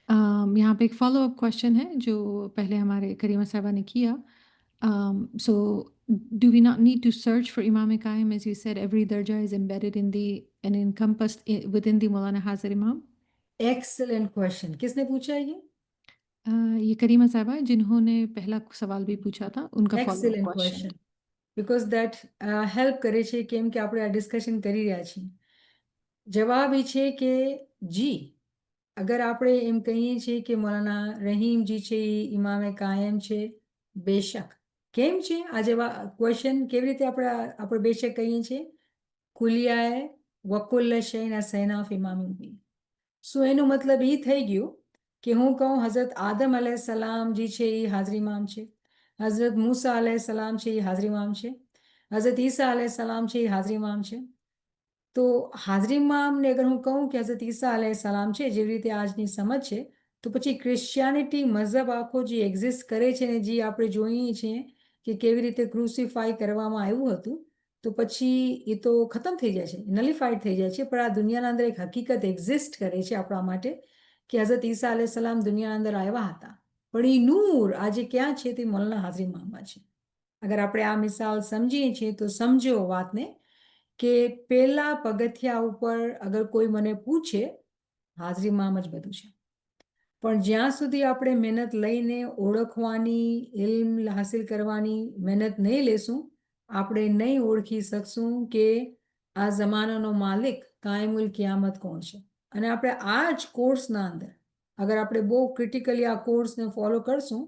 यहाँ पे एक फॉलो अप क्वेश्चन है जो पहले हमारे करीमा साहबा ने किया। So do we not need to search for Imam Qaim? As you said, every darja is embedded in and encompassed within the Maulana Hazir Imam. Excellent question. किसने पूछा है ये? ये करीमा साहबा है जिन्होंने पहला सवाल भी पूछा था, उनका follow excellent question. Question, because that help કરે છે, કેમ કે આપણે આ ડિસ્કશન કરી રહ્યા છીએ। જવાબ એ છે કે જી, અગર આપણે એમ કહીએ છીએ કે મૌલાના રહીમજી છે એ ઇમામે કાયમ છે, બેશક કેમ છે આ જવાબ ક્વેશ્ચન કેવી રીતે આપણે બેશક કહીએ છીએ? કુલિયાએ વકુલ્લ શૈના સૈનાફ ઇમામ મુબીન। શું એનું મતલબ એ થઈ ગયું કે હું કહું હઝરત આદમ અલૈહિસ્સલામ જે છે એ હાજરી ઇમામ છે, હઝરત મૂસા અલૈહિસ્સલામ છે એ હાજરી ઇમામ છે, હઝરત ઈસા અલૈહિસ્સલામ છે એ હાજરી ઇમામ છે। તો હાજરી ઇમામને અગર હું કહું કે હઝરત ઈસા અલૈહિસ્સલામ છે, જેવી રીતે આજની સમજ છે, તો પછી ક્રિશ્ચિયાનિટી મઝહબ આખો જે એક્ઝિસ્ટ કરે છે ને જે આપણે જોઈએ છીએ કે કેવી રીતે ક્રુસિફાઈ કરવામાં આવ્યું હતું, તો પછી એ તો ખતમ થઈ જાય છે, નલિફાઈડ થઈ જાય છે। પણ આ દુનિયાના અંદર એક હકીકત એક્ઝિસ્ટ કરે છે આપણા માટે કે હઝરત ઈસા અલૈહિસ્સલામ દુનિયા અંદર આવ્યા હતા, પણ એ નૂર આજે ક્યાં છે? તે મૌલાના હાજરી ઇમામમાં છે। અગર આપણે આ મિસાલ સમજીએ છીએ તો સમજો વાતને કે પહેલા પગથિયા ઉપર અગર કોઈ મને પૂછે, હાજરી ઇમામ જ બધું છે, પણ જ્યાં સુધી આપણે મહેનત લઈને ઓળખવાની, ઇલ્મ હાસિલ કરવાની મહેનત નહીં લેશું, આપણે નહીં ઓળખી શકશું કે આ જમાનાનો માલિક કાયમુલ કિયામત કોણ છે। અને આપણે આ જ કોર્સના અંદર અગર આપણે બહુ ક્રિટિકલી આ કોર્સને ફોલો કરશું,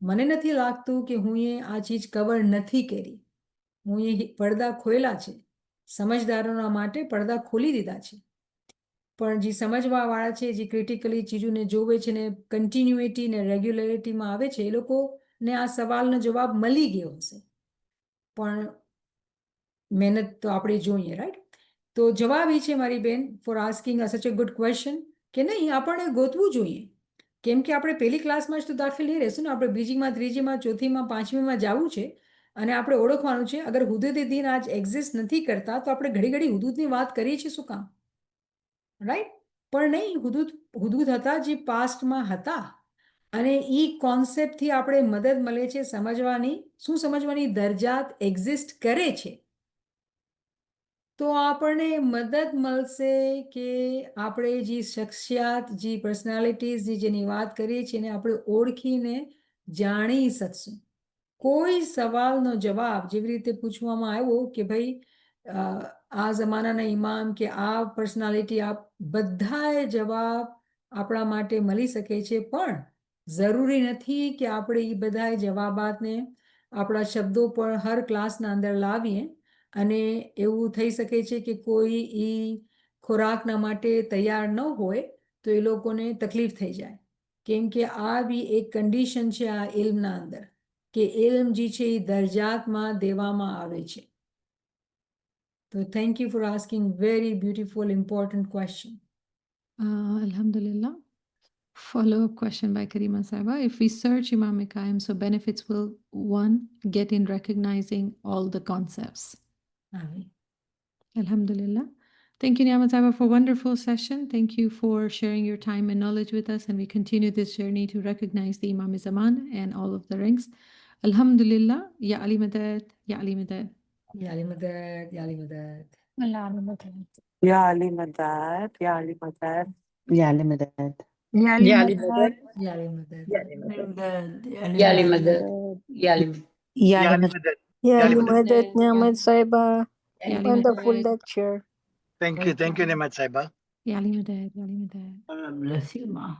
મને નથી લાગતું કે હું આ ચીજ કવર નથી કરી। હું એ પડદા ખોલેલા છે, સમજદારોના માટે પડદા ખોલી દીધા છે, પણ જે સમજવાવાળા છે, જે ક્રિટિકલી ચીજોને જોવે છે ને કન્ટિન્યુટી ને રેગ્યુલરિટીમાં આવે છે, એ લોકોને આ સવાલનો જવાબ મળી ગયો હશે, પણ મહેનત તો આપણે જોઈએ, રાઈટ? તો જવાબ એ છે મારી બેન ફોર આસ્કિંગ સચ અ ગુડ ક્વેશ્ચન કે નહીં, આપણને ગોતવું જોઈએ, કેમ કે આપણે પહેલી ક્લાસમાં જ તો દાખલ નહીં રહેશું ને, આપણે બીજીમાં, ત્રીજીમાં, ચોથીમાં, પાંચમીમાં જવું છે અને આપણે ઓળખવાનું છે। અગર હુદૂદ દીન આજ એક્ઝિસ્ટ નથી કરતા તો આપણે ઘડી ઘડી હુદૂદની વાત કરીએ છીએ શું કામ, રાઈટ? પણ નહીં, હુદૂદ હતા જે પાસ્ટમાં હતા અને એ કોન્સેપ્ટથી આપણે મદદ મળે છે સમજવાની, શું સમજવાની? દરજાત એક્ઝિસ્ટ કરે છે, તો આપણને મદદ મળશે કે આપણે જે શખ્સિયાત, જે પર્સનાલિટીઝ જેની વાત કરીએ છીએ એને આપણે ઓળખીને જાણી શકશું। કોઈ સવાલનો જવાબ જેવી રીતે પૂછવામાં આવ્યો કે ભાઈ આ જમાનાના ઇમામ કે આ પર્સનાલિટી, આ બધાએ જવાબ આપણા માટે મળી શકે છે, પણ જરૂરી નથી કે આપણે એ બધાએ જવાબાતને આપણા શબ્દો પર હર ક્લાસના અંદર લાવીએ અને એવું થઈ શકે છે કે કોઈ એ ખોરાકના માટે તૈયાર ન હોય તો એ લોકોને તકલીફ થઈ જાય, કેમ કે આ બી એક કન્ડિશન છે આ ઇલ્મના અંદર કે ઇલ્મ જે છે એ દરજાતમાં દેવામાં આવે છે। તો thank you for asking very beautiful important question. Alhamdulillah. Follow up question by Karima Saiba. If we search Imam Qaim, so benefits will, one, get in recognizing all the concepts. Alhamdulillah. Thank you, Niyama Saiba, for a wonderful session. Thank you for sharing your time and knowledge with us. And we continue this journey to recognize the Imam Zaman and all of the ranks. Alhamdulillah. Ya Ali Madad. Ya Ali Madad. Ya Ali Madad. Ya Ali Madad. Ya Ali Madad. Ya Ali Madad. Ya Ali Madad. Ya Ali Madad. Ya Ali Madad. Ya Ali Madad. Ya Ali Madad. Ya Ali Madad. Ya Ali Madad. Ya Ali Madad. Ya Ya Ali Ali Madad. Madad, Niamat Saiba. Ya Ali Wonderful Madad. lecture. Thank you, Nemat Saiba. Ya Ali Madad. Ya Ali Madad. Bless you, Ma.